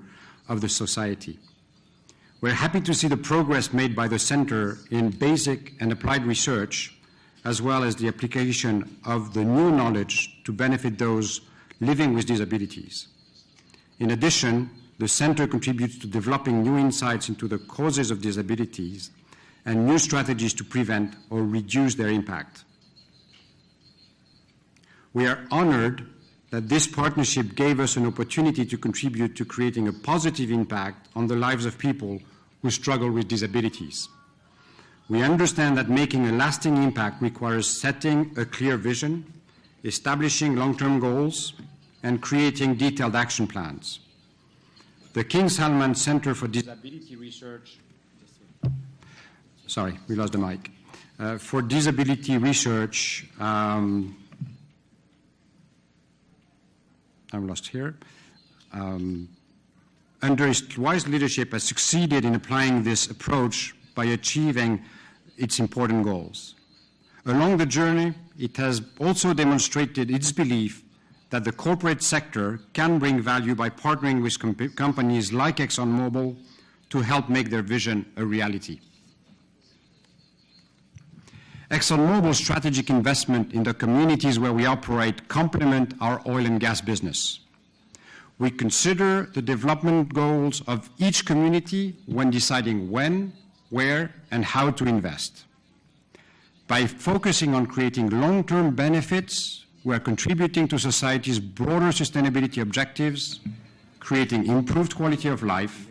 of the society. We're happy to see the progress made by the Center in basic and applied research, as well as the application of the new knowledge to benefit those living with disabilities. In addition, the Center contributes to developing new insights into the causes of disabilities and new strategies to prevent or reduce their impact. We are honored that this partnership gave us an opportunity to contribute to creating a positive impact on the lives of people who struggle with disabilities. We understand that making a lasting impact requires setting a clear vision, establishing long-term goals, and creating detailed action plans. The King Salman Center for Disability Research, sorry, we lost the mic, for disability research I'm lost here, under its wise leadership, has succeeded in applying this approach by achieving its important goals. Along the journey, it has also demonstrated its belief that the corporate sector can bring value by partnering with companies like ExxonMobil to help make their vision a reality. ExxonMobil's strategic investment in the communities where we operate complement our oil and gas business. We consider the development goals of each community when deciding when, where, and how to invest. By focusing on creating long-term benefits, we are contributing to society's broader sustainability objectives, creating improved quality of life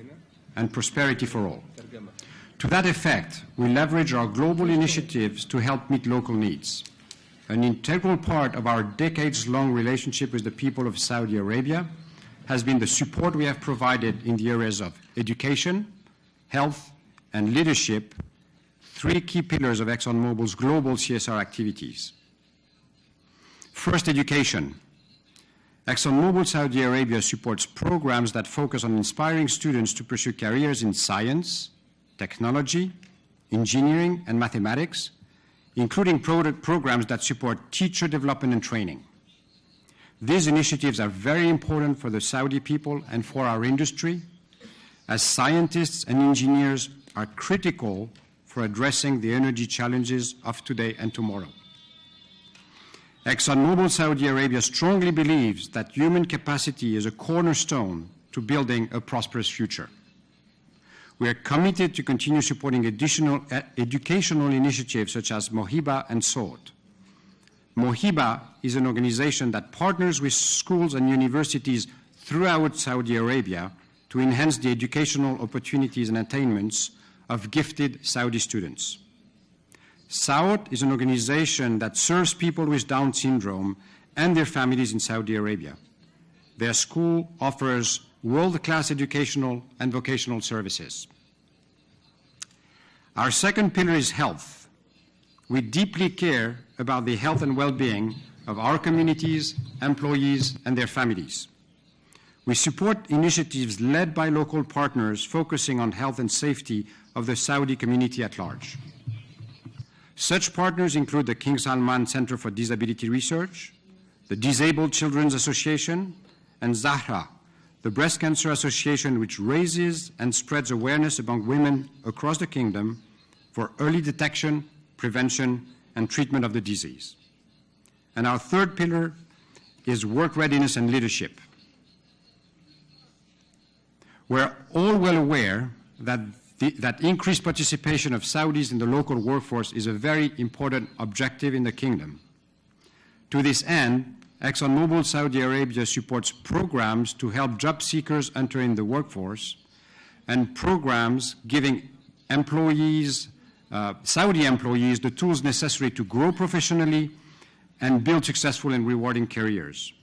and prosperity for all. To that effect, we leverage our global initiatives to help meet local needs. An integral part of our decades-long relationship with the people of Saudi Arabia has been the support we have provided in the areas of education, health, and leadership, three key pillars of ExxonMobil's global CSR activities. First, education. ExxonMobil Saudi Arabia supports programs that focus on inspiring students to pursue careers in science, technology, engineering, and mathematics, including programs that support teacher development and training. These initiatives are very important for the Saudi people and for our industry, as scientists and engineers are critical for addressing the energy challenges of today and tomorrow. ExxonMobil Saudi Arabia strongly believes that human capacity is a cornerstone to building a prosperous future. We are committed to continue supporting additional educational initiatives such as Mohiba and SWORD. Mohiba is an organization that partners with schools and universities throughout Saudi Arabia to enhance the educational opportunities and attainments of gifted Saudi students. SWORD is an organization that serves people with Down syndrome and their families in Saudi Arabia. Their school offers world-class educational and vocational services. Our second pillar is health. We deeply care about the health and well-being of our communities, employees, and their families. We support initiatives led by local partners focusing on health and safety of the Saudi community at large. Such partners include the King Salman Center for Disability Research, the Disabled Children's Association, and Zahra, the Breast Cancer Association, which raises and spreads awareness among women across the kingdom for early detection, prevention, and treatment of the disease. And our third pillar is work readiness and leadership. We're all well aware that increased participation of Saudis in the local workforce is a very important objective in the kingdom. To this end, ExxonMobil Saudi Arabia supports programs to help job seekers enter in the workforce and programs giving employees, Saudi employees, the tools necessary to grow professionally and build successful and rewarding careers.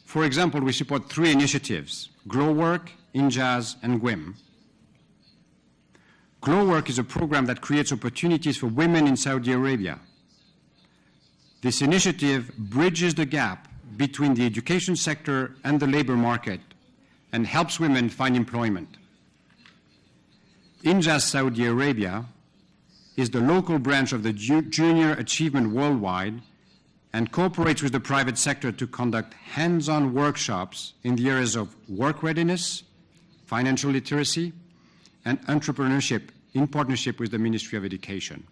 For example, we support three initiatives: GlowWork, Injaz, and GWIM. GlowWork is a program that creates opportunities for women in Saudi Arabia. This initiative bridges the gap between the education sector and the labor market and helps women find employment. Injaz Saudi Arabia is the local branch of the Junior Achievement Worldwide and cooperates with the private sector to conduct hands-on workshops in the areas of work readiness, financial literacy, and entrepreneurship in partnership with the Ministry of Education.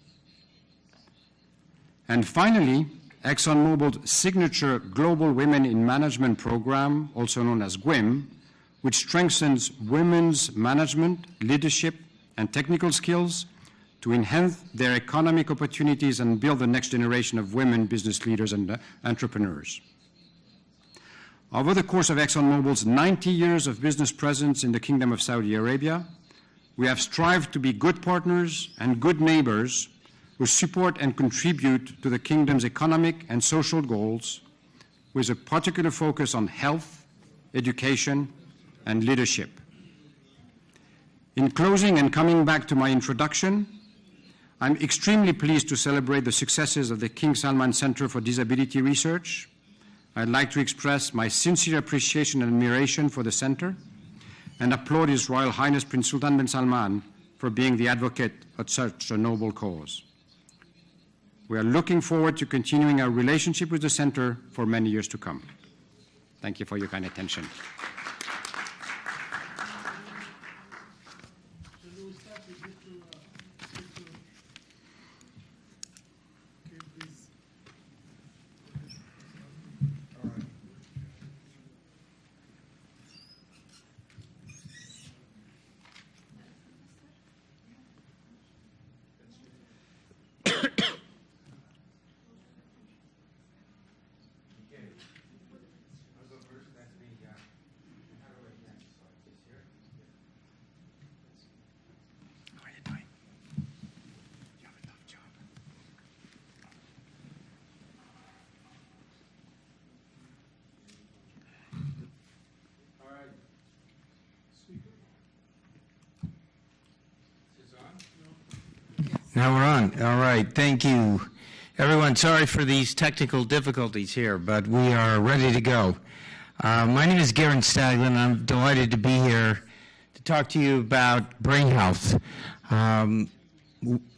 And finally, ExxonMobil's signature Global Women in Management program, also known as GWIM, which strengthens women's management, leadership, and technical skills to enhance their economic opportunities and build the next generation of women business leaders and entrepreneurs. Over the course of ExxonMobil's 90 years of business presence in the Kingdom of Saudi Arabia, we have strived to be good partners and good neighbors who support and contribute to the Kingdom's economic and social goals with a particular focus on health, education, and leadership. In closing and coming back to my introduction, I'm extremely pleased to celebrate the successes of the King Salman Center for Disability Research, I'd like to express my sincere appreciation and admiration for the Center and applaud His Royal Highness Prince Sultan bin Salman for being the advocate of such a noble cause. We are looking forward to continuing our relationship with the Center for many years to come. Thank you for your kind attention. Now we're on. All right. Thank you. Everyone, sorry for these technical difficulties here, but we are ready to go. My name is Garen Staglin. I'm delighted to be here to talk to you about brain health.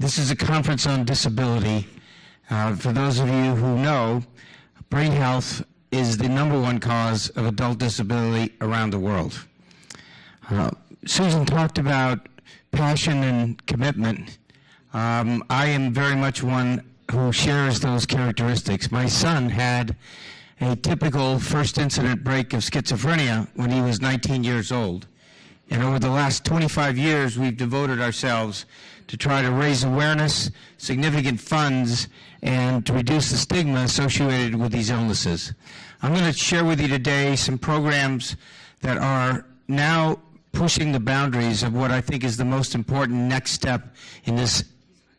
This is a conference on disability. For those of you who know, brain health is the #1 cause of adult disability around the world. Susan talked about passion and commitment. I am very much one who shares those characteristics. My son had a typical first incident break of schizophrenia when he was 19 years old. And over the last 25 years, we've devoted ourselves to try to raise awareness, significant funds, and to reduce the stigma associated with these illnesses. I'm going to share with you today some programs that are now pushing the boundaries of what I think is the most important next step in this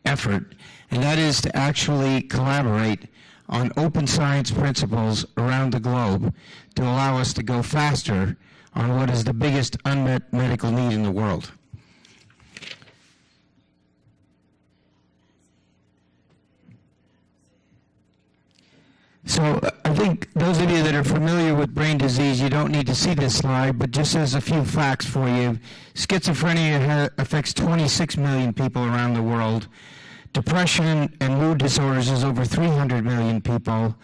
effort, and that is to actually collaborate on open science principles around the globe to allow us to go faster on what is the biggest unmet medical need in the world. So I think those of you that are familiar with brain disease, you don't need to see this slide, but just as a few facts for you, schizophrenia affects 26 million people around the world. Depression and mood disorders is over 300 million people.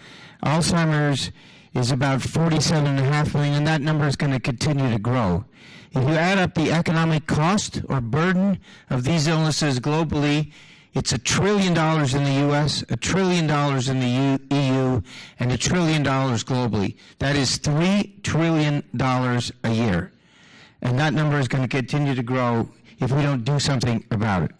Alzheimer's is about 47.5 million, and that number is going to continue to grow. If you add up the economic cost or burden of these illnesses globally, it's $1 trillion in the U.S., $1 trillion in the EU, and $1 trillion globally. That is $3 trillion a year. And that number is going to continue to grow if we don't do something about it.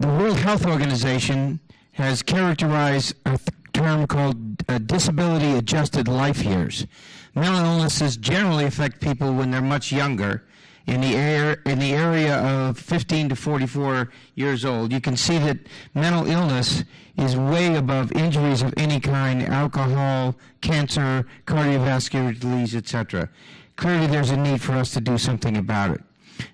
The World Health Organization has characterized a term called disability-adjusted life years. Mental illnesses generally affect people when they're much younger, in the area of 15 to 44 years old. You can see that mental illness is way above injuries of any kind, alcohol, cancer, cardiovascular disease, etc. Clearly there's a need for us to do something about it.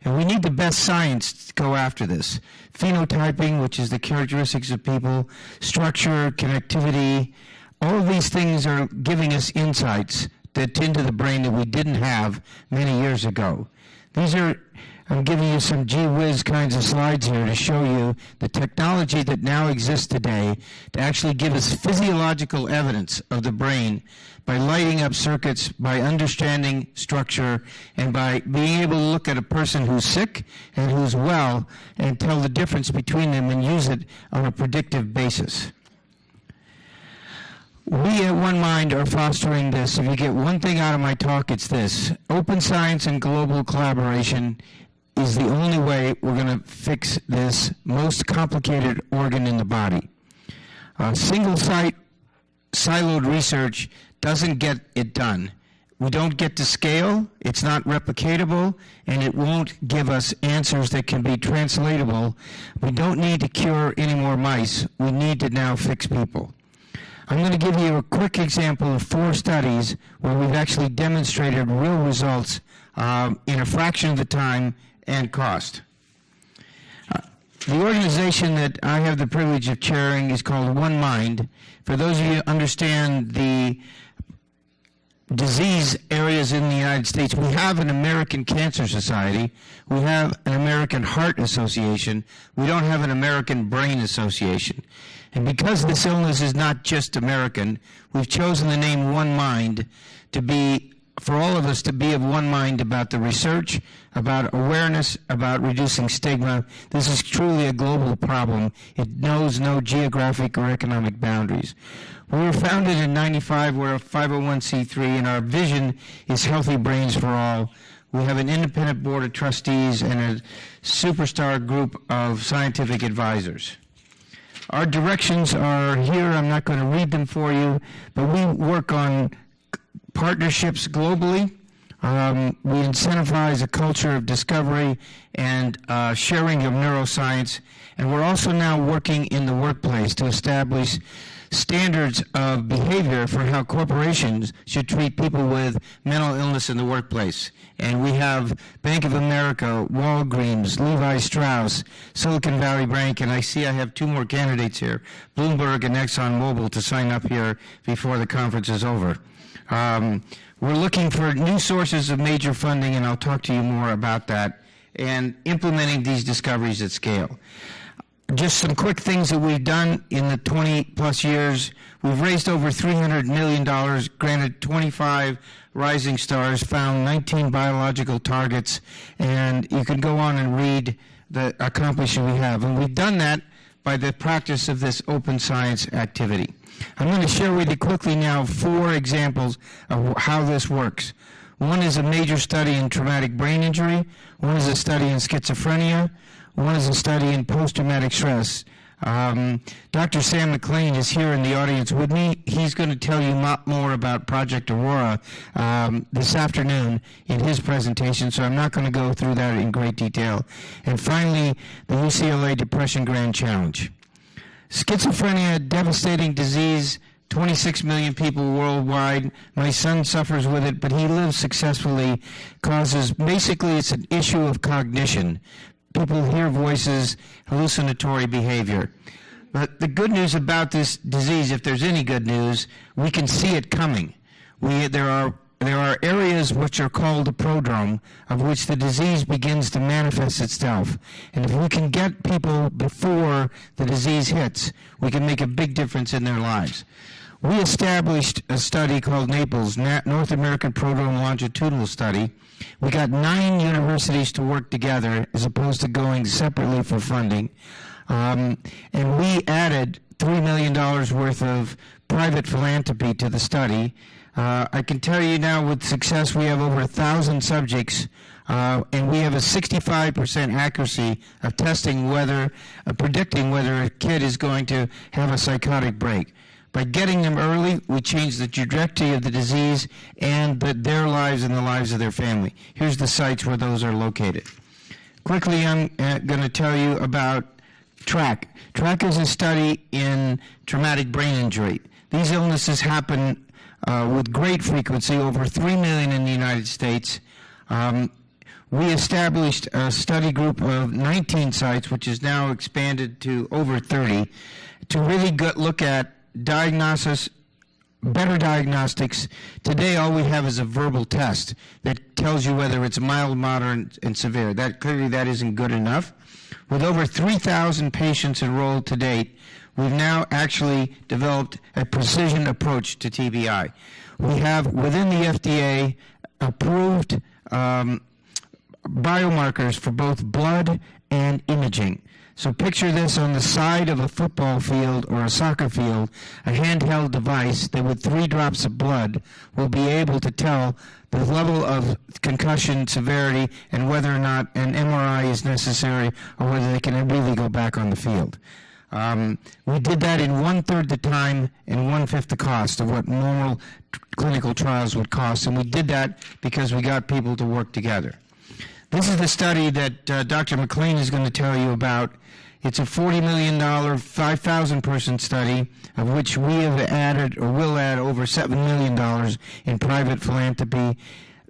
And we need the best science to go after this. Phenotyping, which is the characteristics of people, structure, connectivity, all of these things are giving us insights into the brain that we didn't have many years ago. I'm giving you some gee whiz kinds of slides here to show you the technology that now exists today to actually give us physiological evidence of the brain by lighting up circuits, by understanding structure, and by being able to look at a person who's sick and who's well and tell the difference between them and use it on a predictive basis. We at One Mind are fostering this. If you get one thing out of my talk, it's this. Open science and global collaboration is the only way we're going to fix this most complicated organ in the body. Single-site, siloed research doesn't get it done. We don't get to scale, it's not replicatable, and it won't give us answers that can be translatable. We don't need to cure any more mice. We need to now fix people. I'm going to give you a quick example of 4 studies where we've actually demonstrated real results in a fraction of the time and cost. The organization that I have the privilege of chairing is called One Mind. For those of you who understand the disease areas in the United States, we have an American Cancer Society, we have an American Heart Association, we don't have an American Brain Association. And because this illness is not just American, we've chosen the name One Mind to be, for all of us to be of one mind about the research, about awareness, about reducing stigma. This is truly a global problem. It knows no geographic or economic boundaries. We were founded in '95. We're a 501c3, and our vision is healthy brains for all. We have an independent board of trustees and a superstar group of scientific advisors. Our directions are here. I'm not going to read them for you, but we work on partnerships globally. We incentivize a culture of discovery and sharing of neuroscience, and we're also now working in the workplace to establish standards of behavior for how corporations should treat people with mental illness in the workplace. And we have Bank of America, Walgreens, Levi Strauss, Silicon Valley Bank, and I see I have two more candidates here, Bloomberg and ExxonMobil, to sign up here before the conference is over. We're looking for new sources of major funding, and I'll talk to you more about that, and implementing these discoveries at scale. Just some quick things that we've done in the 20-plus years. We've raised over $300 million, granted 25 rising stars, found 19 biological targets, and you can go on and read the accomplishment we have. And we've done that by the practice of this open science activity. I'm going to share with you quickly now 4 examples of how this works. One is a major study in traumatic brain injury. One is a study in schizophrenia. One is a study in post-traumatic stress. Dr. Sam McLean is here in the audience with me. He's going to tell you more about Project Aurora this afternoon in his presentation, so I'm not going to go through that in great detail. And finally, the UCLA Depression Grand Challenge. Schizophrenia, devastating disease, 26 million people worldwide. My son suffers with it, but he lives successfully. Basically, it's an issue of cognition. People hear voices, hallucinatory behavior. But the good news about this disease, if there's any good news, we can see it coming. There are areas which are called a prodrome, of which the disease begins to manifest itself. And if we can get people before the disease hits, we can make a big difference in their lives. We established a study called NAPLES, North American Prodrome Longitudinal Study. We got 9 universities to work together as opposed to going separately for funding. And we added $3 million worth of private philanthropy to the study. I can tell you now with success we have over 1,000 subjects, and we have a 65% accuracy of predicting whether a kid is going to have a psychotic break. By getting them early, we change the trajectory of the disease and their lives and the lives of their family. Here's the sites where those are located. Quickly, I'm going to tell you about TRACK. TRACK is a study in traumatic brain injury. These illnesses happen with great frequency, over 3 million in the United States. We established a study group of 19 sites, which is now expanded to over 30, to really look at diagnosis, better diagnostics. Today, all we have is a verbal test that tells you whether it's mild, moderate, and severe. Clearly that isn't good enough. With over 3,000 patients enrolled to date, we've now actually developed a precision approach to TBI. We have, within the FDA, approved biomarkers for both blood and imaging. So picture this on the side of a football field or a soccer field, a handheld device that with 3 drops of blood will be able to tell the level of concussion severity and whether or not an MRI is necessary or whether they can really go back on the field. We did that in 1/3 the time and 1/5 the cost of what normal clinical trials would cost, and we did that because we got people to work together. This is the study that Dr. McLean is going to tell you about. It's a $40 million, 5,000-person study, of which we have added or will add over $7 million in private philanthropy.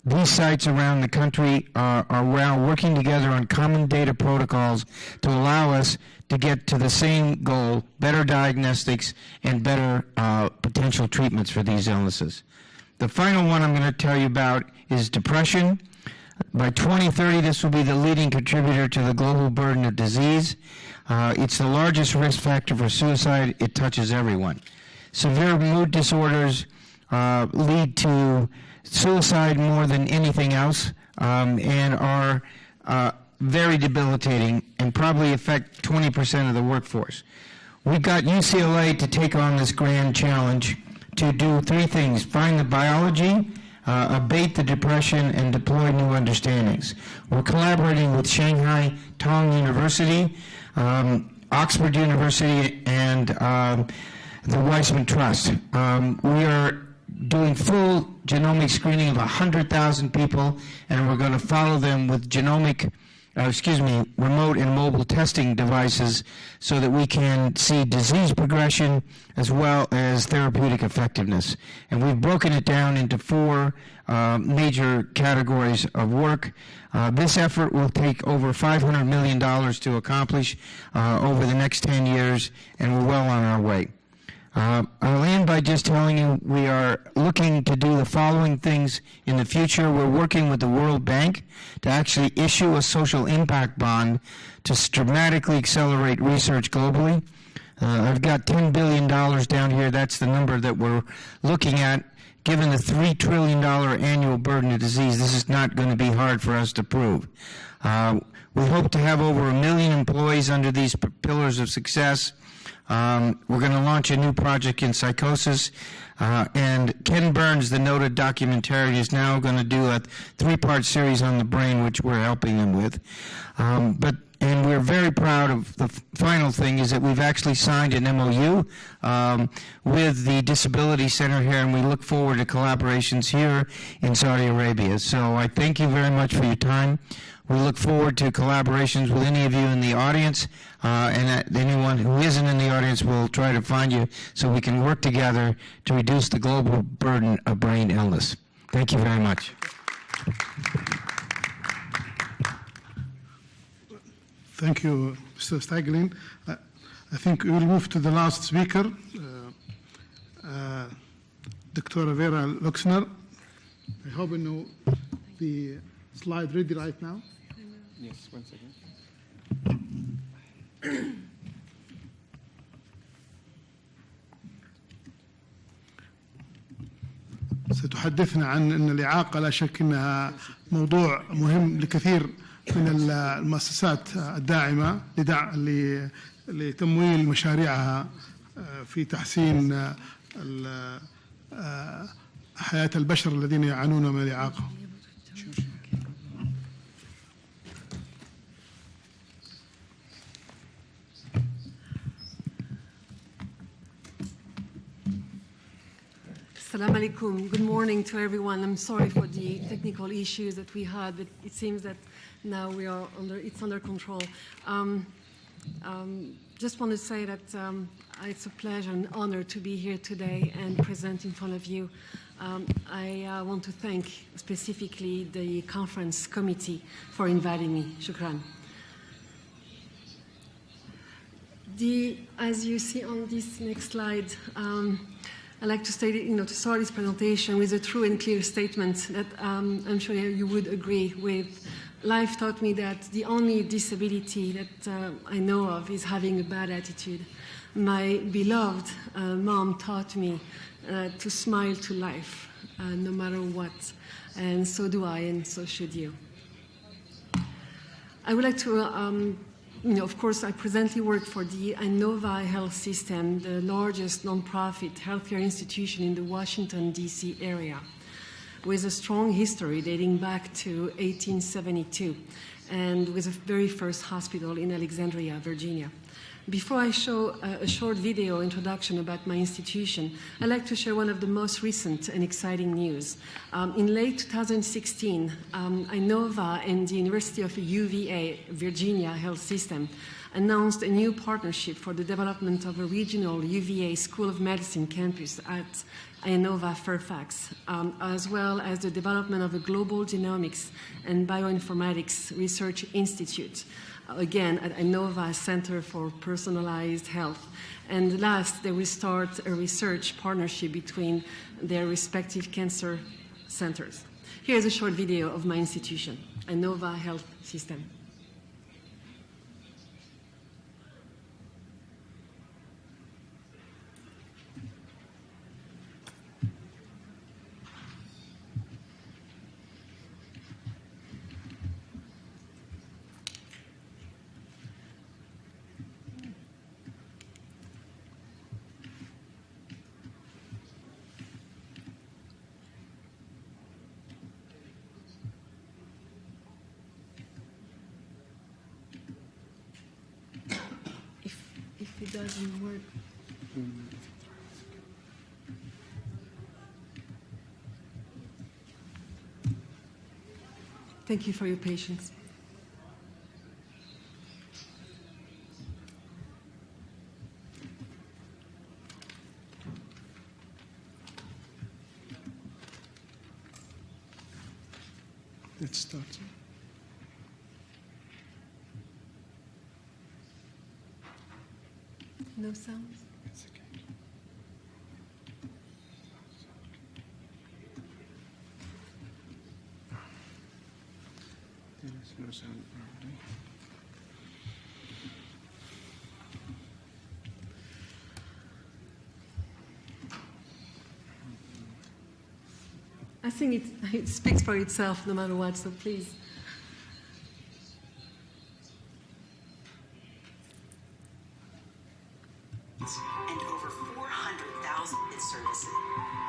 These sites around the country are now working together on common data protocols to allow us to get to the same goal, better diagnostics and better potential treatments for these illnesses. The final one I'm going to tell you about is depression. By 2030, this will be the leading contributor to the global burden of disease. It's the largest risk factor for suicide. It touches everyone. Severe mood disorders lead to suicide more than anything else, and are very debilitating and probably affect 20% of the workforce. We've got UCLA to take on this grand challenge to do three things: find the biology, abate the depression, and deploy new understandings. We're collaborating with Shanghai Tong University, Oxford University, and the Weizmann Trust. We are doing full genomic screening of 100,000 people, and we're going to follow them with remote and mobile testing devices so that we can see disease progression as well as therapeutic effectiveness. And we've broken it down into four major categories of work. This effort will take over $500 million to accomplish over the next 10 years, and we're well on our way. I'll end by just telling you we are looking to do the following things in the future. We're working with the World Bank to actually issue a social impact bond to dramatically accelerate research globally. I've got $10 billion down here. That's the number that we're looking at. Given the $3 trillion annual burden of disease, this is not going to be hard for us to prove. We hope to have over 1 million employees under these pillars of success. We're going to launch a new project in psychosis, and Ken Burns, the noted documentarian, is now going to do a 3-part series on the brain, which we're helping him with. And we're very proud of the final thing is that we've actually signed an MOU with the Disability Center here, and we look forward to collaborations here in Saudi Arabia. So I thank you very much for your time. We look forward to collaborations with any of you in the audience, and anyone who isn't in the audience will try to find you so we can work together to reduce the global burden of brain illness. Thank you very much. Thank you, Mr. Staglin. I think we will move to the last speaker, Dr. Vera Luxner. I hope you know the slide ready right now. Yes, 1 second. ستحدثنا عن أن الإعاقة لا شك أنها موضوع مهم لكثير من المؤسسات الداعمة لتمويل مشاريعها في تحسين حياة البشر الذين يعانون من الإعاقة. Assalamu alaikum. Good morning to everyone. I'm sorry for the technical issues that we had, but it seems that now it's under control. Just want to say that it's a pleasure and honor to be here today and present in front of you. I want to thank specifically the conference committee for inviting me. Shukran. As you see on this next slide, I'd like to state, to start this presentation with a true and clear statement that I'm sure you would agree with. Life taught me that the only disability that I know of is having a bad attitude. My beloved mom taught me to smile to life, no matter what, and so do I, and so should you. I would like to of course, I presently work for the Innova Health System, the largest nonprofit healthcare institution in the Washington, D.C. area, with a strong history dating back to 1872, and with the very first hospital in Alexandria, Virginia. Before I show a short video introduction about my institution, I'd like to share one of the most recent and exciting news. In late 2016, Innova and the University of UVA, Virginia Health System, announced a new partnership for the development of a regional UVA School of Medicine campus at Innova Fairfax, as well as the development of a global genomics and bioinformatics research institute, again at Innova Center for Personalized Health. And last, they will start a research partnership between their respective cancer centers. Here's a short video of my institution, Innova Health System. If it doesn't work. Thank you for your patience. Let's start. No sounds? It's okay. There is no sound probably. I think it speaks for itself no matter what, so please. And over 400,000 its services.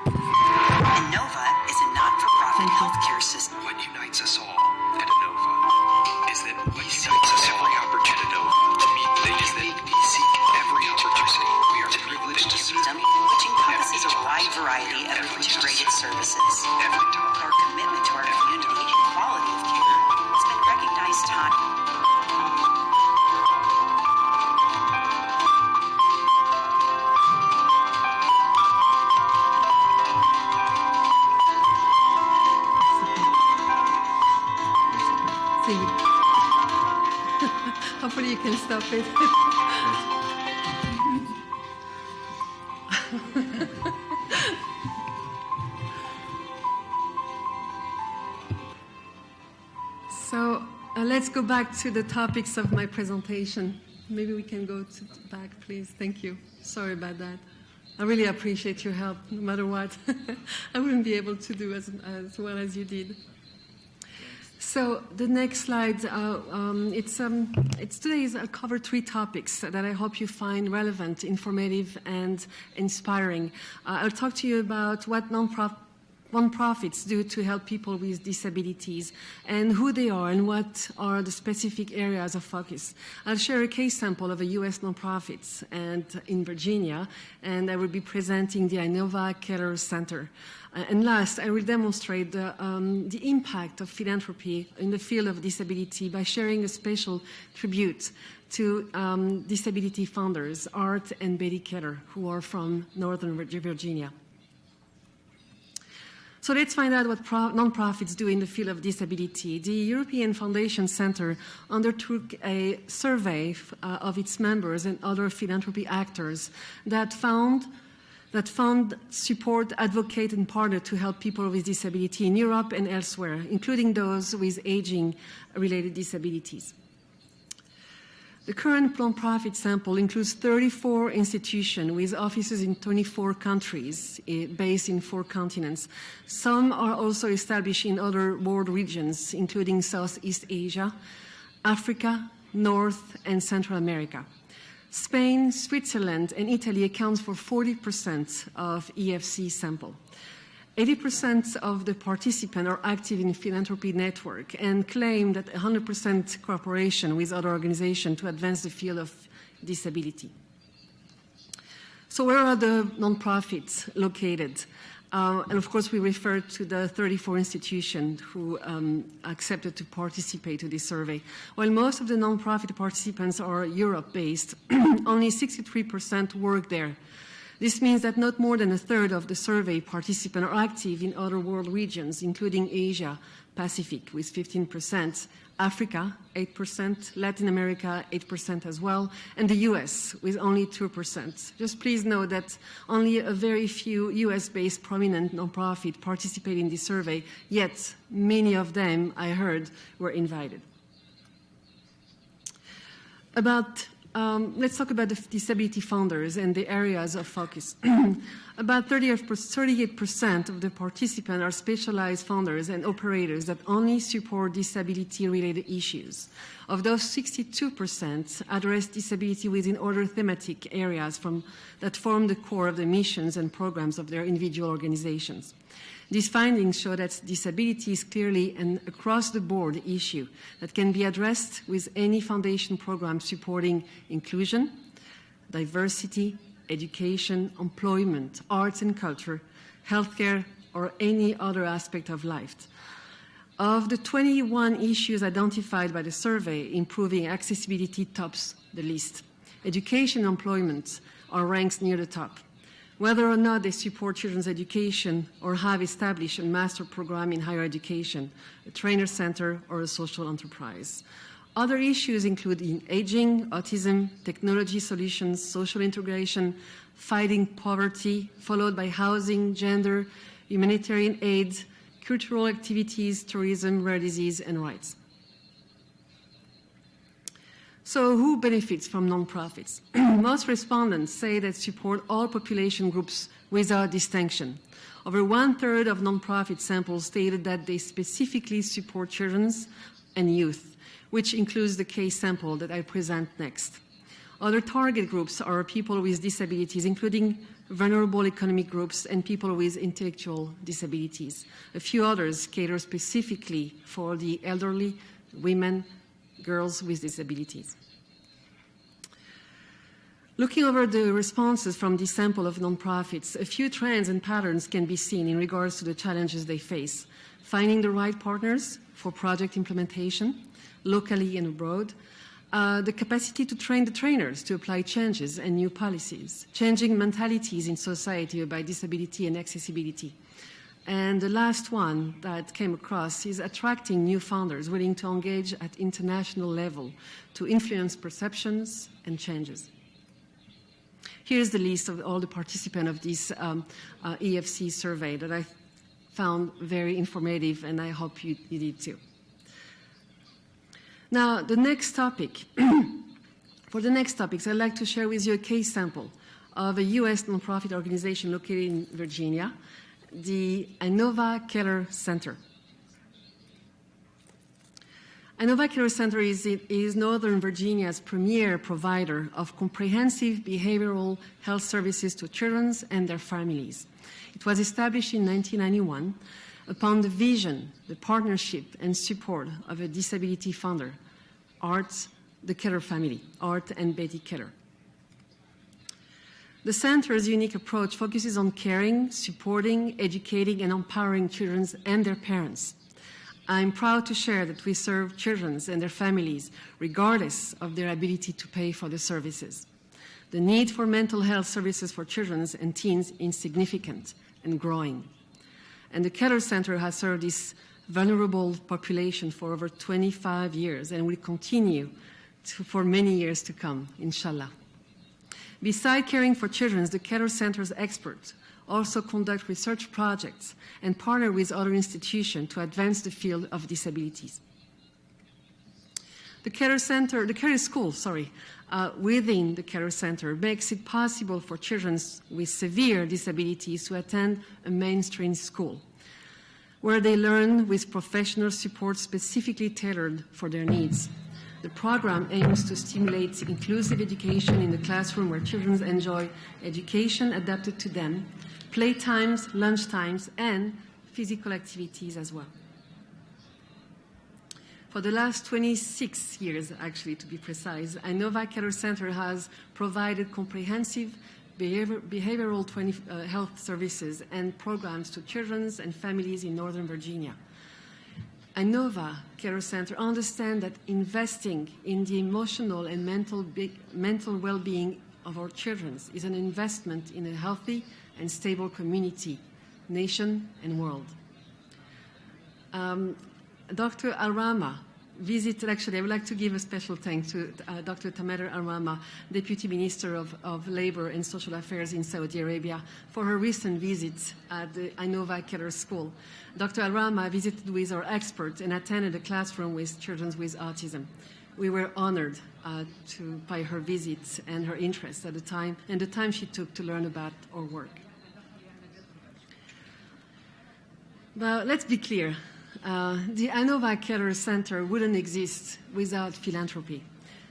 Innova is a not-for-profit healthcare system. What unites us all at Innova is that we seek every opportunity to meet things that we seek every opportunity. We are privileged to serve System, which encompasses a wide variety of integrated services. every time. Our commitment to our community and quality of care has been recognized time. Hopefully you can stop it. So let's go back to the topics of my presentation. Maybe we can go back, please. Thank you. Sorry about that. I really appreciate your help, no matter what. I wouldn't be able to do as well as you did. So the next slide, today's I'll cover 3 topics that I hope you find relevant, informative, and inspiring. I'll talk to you about what nonprofits do to help people with disabilities and who they are and what are the specific areas of focus. I'll share a case sample of a U.S. nonprofit in Virginia, and I will be presenting the Innova Keller Center. And last, I will demonstrate the impact of philanthropy in the field of disability by sharing a special tribute to disability founders, Art and Betty Keller, who are from Northern Virginia. So let's find out what nonprofits do in the field of disability. The European Foundation Center undertook a survey of its members and other philanthropy actors that fund, support, advocate, and partner to help people with disability in Europe and elsewhere, including those with aging-related disabilities. The current nonprofit sample includes 34 institutions with offices in 24 countries, based in 4 continents. Some are also established in other world regions, including Southeast Asia, Africa, North and Central America. Spain, Switzerland, and Italy account for 40% of EFC sample. 80% of the participants are active in philanthropy network and claim that 100% cooperation with other organizations to advance the field of disability. So where are the nonprofits located? And of course, we refer to the 34 institutions who accepted to participate in this survey. While most of the nonprofit participants are Europe-based, only 63% work there. This means that not more than a third of the survey participants are active in other world regions, including Asia, Pacific with 15%, Africa 8%, Latin America 8% as well, and the US with only 2%. Just please note that only a very few US-based prominent nonprofit participate in this survey, yet many of them, I heard, were invited. Let's talk about the disability funders and the areas of focus. About 38% of the participants are specialized funders and operators that only support disability-related issues. Of those, 62% address disability within other thematic areas that form the core of the missions and programs of their individual organizations. These findings show that disability is clearly an across-the-board issue that can be addressed with any foundation program supporting inclusion, diversity, education, employment, arts and culture, healthcare, or any other aspect of life. Of the 21 issues identified by the survey, improving accessibility tops the list. Education and employment are ranked near the top. Whether or not they support children's education or have established a master program in higher education, a trainer center, or a social enterprise. Other issues include aging, autism, technology solutions, social integration, fighting poverty, followed by housing, gender, humanitarian aid, cultural activities, tourism, rare disease, and rights. So who benefits from nonprofits? Most respondents say that support all population groups without distinction. Over 1/3 of nonprofit samples stated that they specifically support children and youth, which includes the case sample that I present next. Other target groups are people with disabilities, including vulnerable economic groups and people with intellectual disabilities. A few others cater specifically for the elderly, women, girls with disabilities. Looking over the responses from this sample of nonprofits, a few trends and patterns can be seen in regards to the challenges they face. Finding the right partners for project implementation, locally and abroad, the capacity to train the trainers to apply changes and new policies, changing mentalities in society about disability and accessibility. And the last one that came across is attracting new founders willing to engage at international level to influence perceptions and changes. Here's the list of all the participants of this EFC survey that I found very informative, and I hope you did too. Now, the next topic. For the next topics, I'd like to share with you a case sample of a U.S. nonprofit organization located in Virginia, the Inova Keller Center. Inova Keller Center is Northern Virginia's premier provider of comprehensive behavioral health services to children and their families. It was established in 1991 upon the vision, the partnership, and support of a disability funder, Art, the Keller family, Art and Betty Keller. The center's unique approach focuses on caring, supporting, educating, and empowering children and their parents. I'm proud to share that we serve children and their families regardless of their ability to pay for the services. The need for mental health services for children and teens is significant and growing. And the Keller Center has served this vulnerable population for over 25 years and will continue for many years to come, inshallah. Besides caring for children, the Keller Center's experts also conduct research projects and partner with other institutions to advance the field of disabilities. The Keller School, within the Keller Center makes it possible for children with severe disabilities to attend a mainstream school, where they learn with professional support specifically tailored for their needs. The program aims to stimulate inclusive education in the classroom where children enjoy education adapted to them, playtimes, lunchtimes, and physical activities as well. For the last 26 years, actually, to be precise, Inova Keller Center has provided comprehensive behavioral health services and programs to children and families in Northern Virginia. Inova Keller Center understands that investing in the emotional and mental well-being of our children is an investment in a healthy and stable community, nation, and world. Dr. Al-Rama visited, actually, I would like to give a special thanks to Dr. Tamer Al-Rama, Deputy Minister of Labor and Social Affairs in Saudi Arabia, for her recent visit at the Inova Keller School. Dr. Al-Rama visited with our experts and attended a classroom with children with autism. We were honored by her visits and her interest at the time, and the time she took to learn about our work. But let's be clear. The Inova Keller Center wouldn't exist without philanthropy.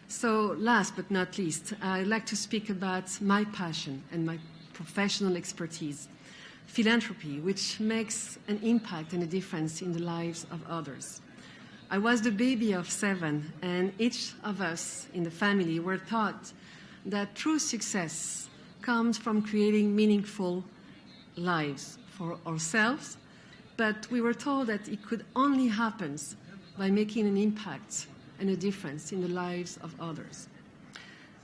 So last but not least, I'd like to speak about my passion and my professional expertise, philanthropy, which makes an impact and a difference in the lives of others. I was the baby of 7, and each of us in the family were taught that true success comes from creating meaningful lives for ourselves, but we were told that it could only happen by making an impact and a difference in the lives of others.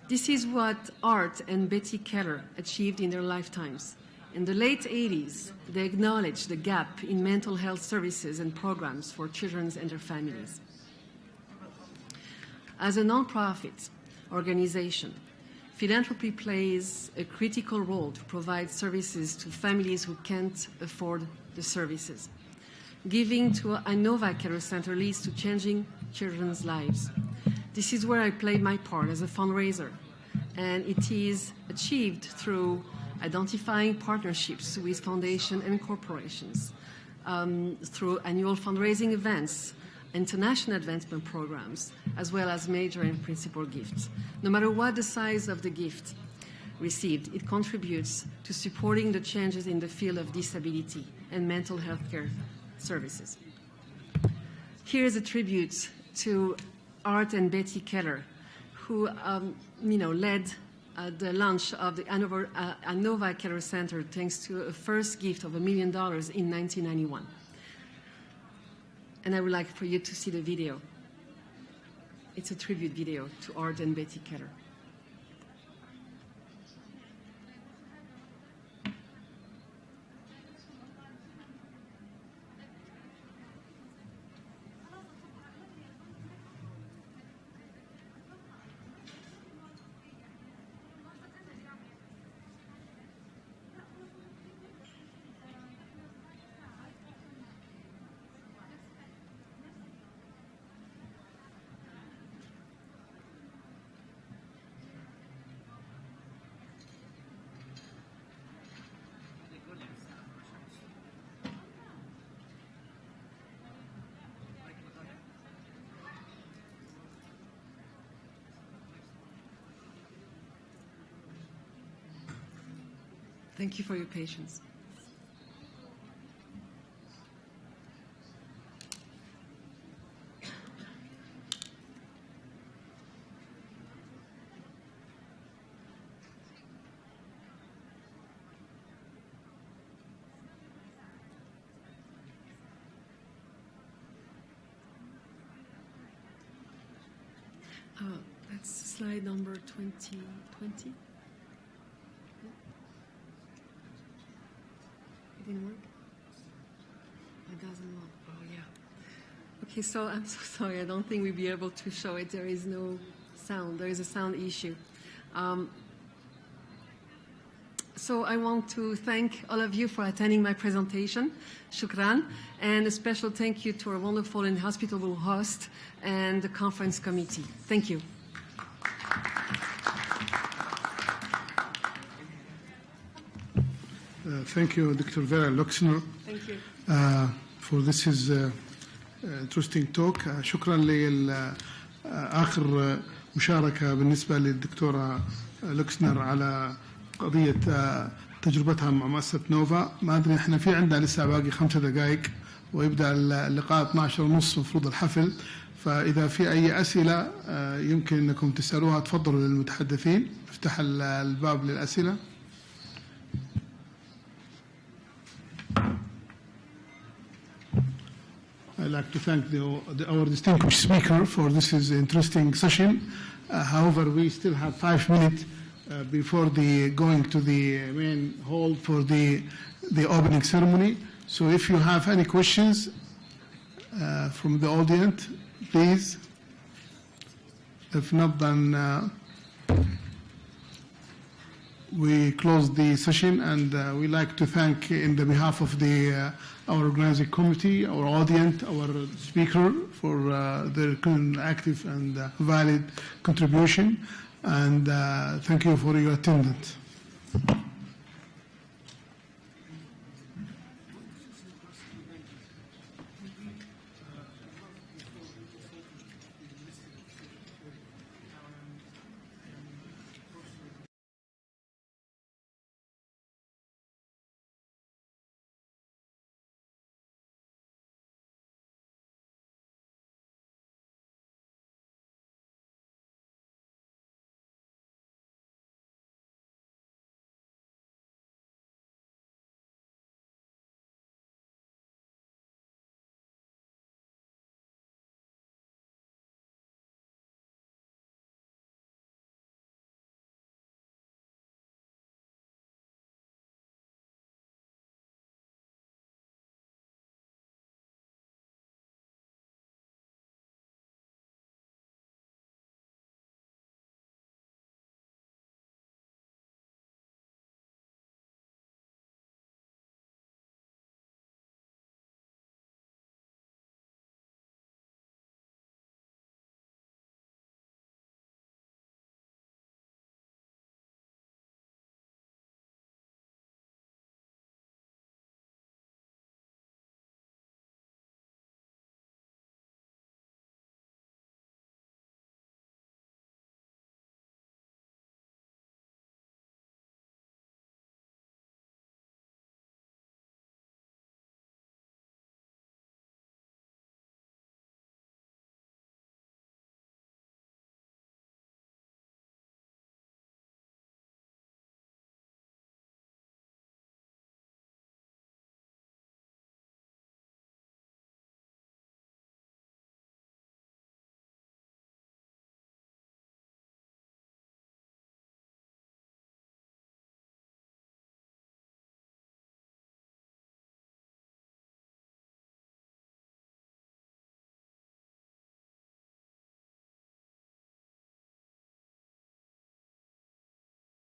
This is what Art and Betty Keller achieved in their lifetimes. In the late 80s, they acknowledged the gap in mental health services and programs for children and their families. As a nonprofit organization, philanthropy plays a critical role to provide services to families who can't afford the services. Giving to Inova Keller Center leads to changing children's lives. This is where I played my part as a fundraiser, and it is achieved through identifying partnerships with foundations and corporations, through annual fundraising events, international advancement programs, as well as major and principal gifts. No matter what the size of the gift received, it contributes to supporting the changes in the field of disability and mental health care services. Here is a tribute to Art and Betty Keller, who led the launch of the Inova Keller Center thanks to a first gift of $1 million in 1991. And I would like for you to see the video. It's a tribute video to Art and Betty Keller. Thank you for your patience. That's slide number 2020. It didn't work? It doesn't work. Oh, yeah. Okay, so I'm so sorry. I don't think we'll be able to show it. There is no sound. There is a sound issue. So I want to thank all of you for attending my presentation. Shukran. And a special thank you to our wonderful and hospitable host and the conference committee. Thank you. Thank you, Dr. Vera Luxner. Thank you. For this is interesting talk. شكرا لآخر مشاركة بالنسبة للدكتورة لوكسنر على قضية تجربتها مع مؤسسة نوفا. ما أدري إحنا في عندنا لسه باقي 5 دقائق ويبدأ اللقاء 12:30 مفروض الحفل، فإذا في أي أسئلة يمكن أنكم تسألوها. تفضلوا للمتحدثين، افتح الباب للأسئلة. I'd like to thank our distinguished speaker for this interesting session. However, we still have 5 minutes before going to the main hall for the opening ceremony. So if you have any questions from the audience, please. If not, then we close the session, and we like to thank, in the behalf of our organizing committee, our audience, our speaker, for their active and valid contribution, and thank you for your attendance.